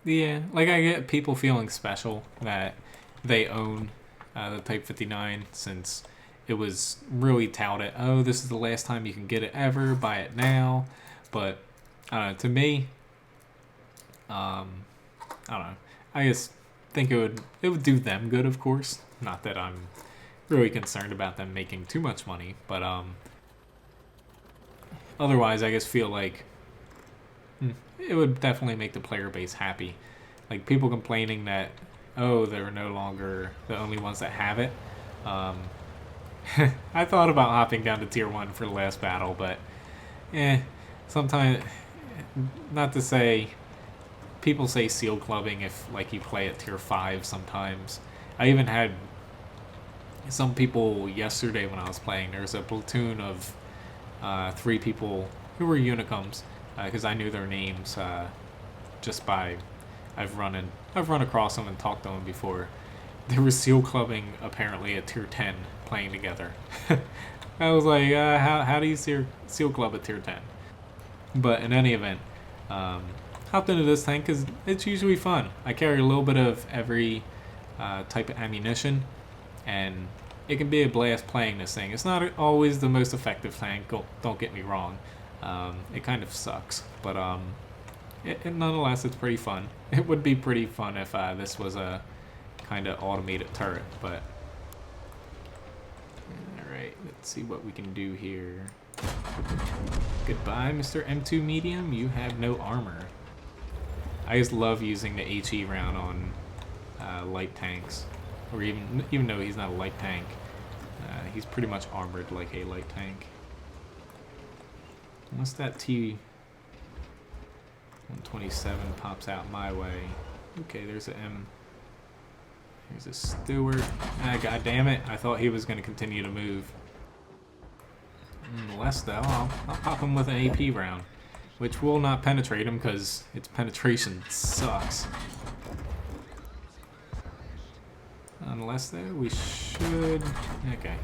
Yeah, like I get people feeling special that they own the Type 59 since it was really touted. Oh, this is the last time you can get it ever. Buy it now. But to me, I don't know. I just think it would do them good, of course. Not that I'm really concerned about them making too much money, but otherwise, I just feel like it would definitely make the player base happy. Like people complaining that, oh, they're no longer the only ones that have it. I thought about hopping down to tier 1 for the last battle, but sometimes, not to say, people say seal clubbing if like you play at tier 5 sometimes. I even had some people yesterday when I was playing, there's a platoon of 3 people who were Unicums, because I knew their names just by I've run across them and talked to them before. They were seal clubbing apparently at tier 10 playing together. I was like, how do you seal club at tier 10? But in any event, hopped into this tank because it's usually fun. I carry a little bit of every type of ammunition, and it can be a blast playing this thing. It's not always the most effective tank, don't get me wrong. It kind of sucks, but nonetheless, it's pretty fun. It would be pretty fun if this was a kind of automated turret, but alright, let's see what we can do here. Goodbye, Mr. M2 Medium, you have no armor. I just love using the HE round on light tanks, or even though he's not a light tank, he's pretty much armored like a light tank. Unless that T-127 pops out my way. Okay, there's an M. Here's a Stewart. God damn it! I thought he was going to continue to move. Unless though, I'll pop him with an AP round, which will not penetrate him because its penetration sucks. Unless though, we should. Okay.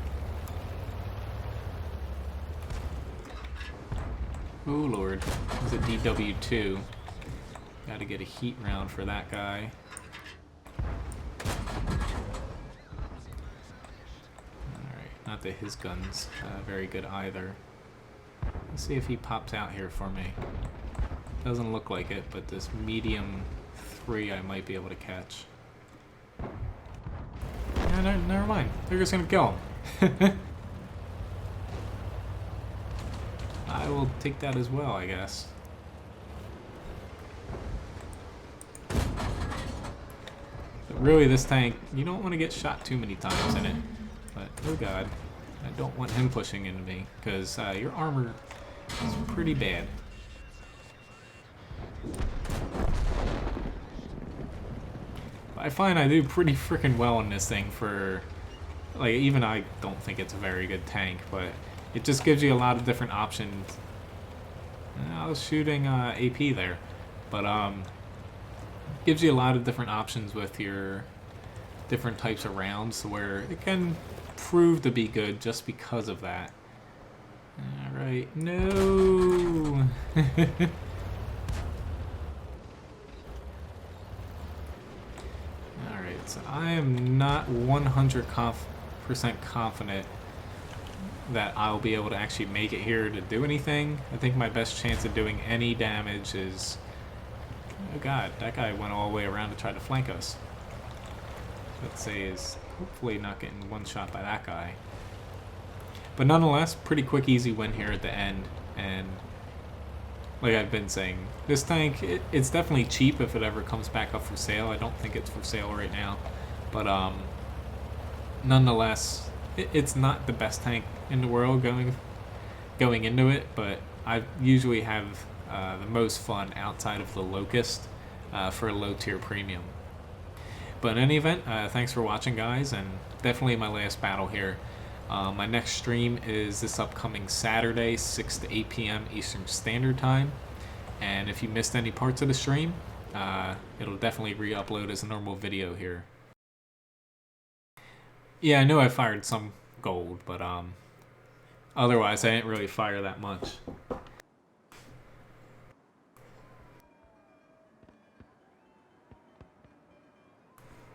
Oh lord, it's a DW2. Gotta get a heat round for that guy. Alright, not that his gun's very good either. Let's see if he pops out here for me. Doesn't look like it, but this medium 3 I might be able to catch. Yeah, never mind. They're just gonna kill him. I will take that as well, I guess. But really, this tank, you don't want to get shot too many times in it. But, oh god, I don't want him pushing into me, because your armor is pretty bad. But I find I do pretty freaking well in this thing for, like, even I don't think it's a very good tank, but it just gives you a lot of different options. I was shooting AP there, but gives you a lot of different options with your different types of rounds, where it can prove to be good just because of that. Alright, no! Alright, so I am not 100% confident that I'll be able to actually make it here to do anything. I think my best chance of doing any damage is... Oh god, that guy went all the way around to try to flank us. Let's say is hopefully not getting one shot by that guy. But nonetheless, pretty quick, easy win here at the end. And like I've been saying, this tank, it's definitely cheap if it ever comes back up for sale. I don't think it's for sale right now. But nonetheless, it's not the best tank in the world going into it, but I usually have the most fun outside of the Locust for a low tier premium. But in any event, thanks for watching, guys, and definitely my last battle here. My next stream is this upcoming Saturday, 6 to 8 p.m. Eastern Standard Time. And if you missed any parts of the stream, it'll definitely re-upload as a normal video here. Yeah, I know I fired some gold, but otherwise I didn't really fire that much.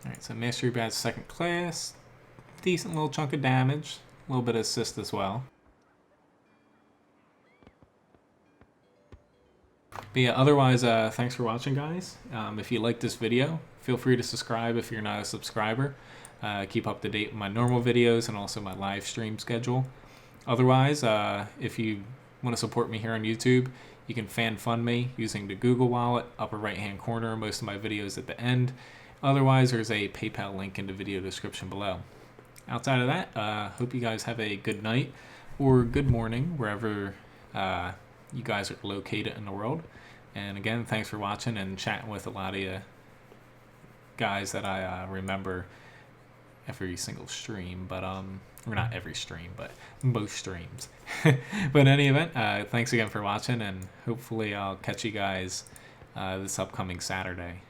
Alright, so Mastery Badge 2nd class. Decent little chunk of damage. A little bit of assist as well. But yeah, otherwise, thanks for watching, guys. If you like this video, feel free to subscribe if you're not a subscriber. Keep up to date with my normal videos and also my live stream schedule. Otherwise, if you want to support me here on YouTube, you can fan fund me using the Google Wallet, upper right hand corner, most of my videos at the end. Otherwise, there's a PayPal link in the video description below. Outside of that, hope you guys have a good night or good morning wherever you guys are located in the world. And again, thanks for watching and chatting with a lot of you guys that I remember every single stream, but or not every stream, but most streams. But in any event, thanks again for watching, and hopefully I'll catch you guys this upcoming Saturday.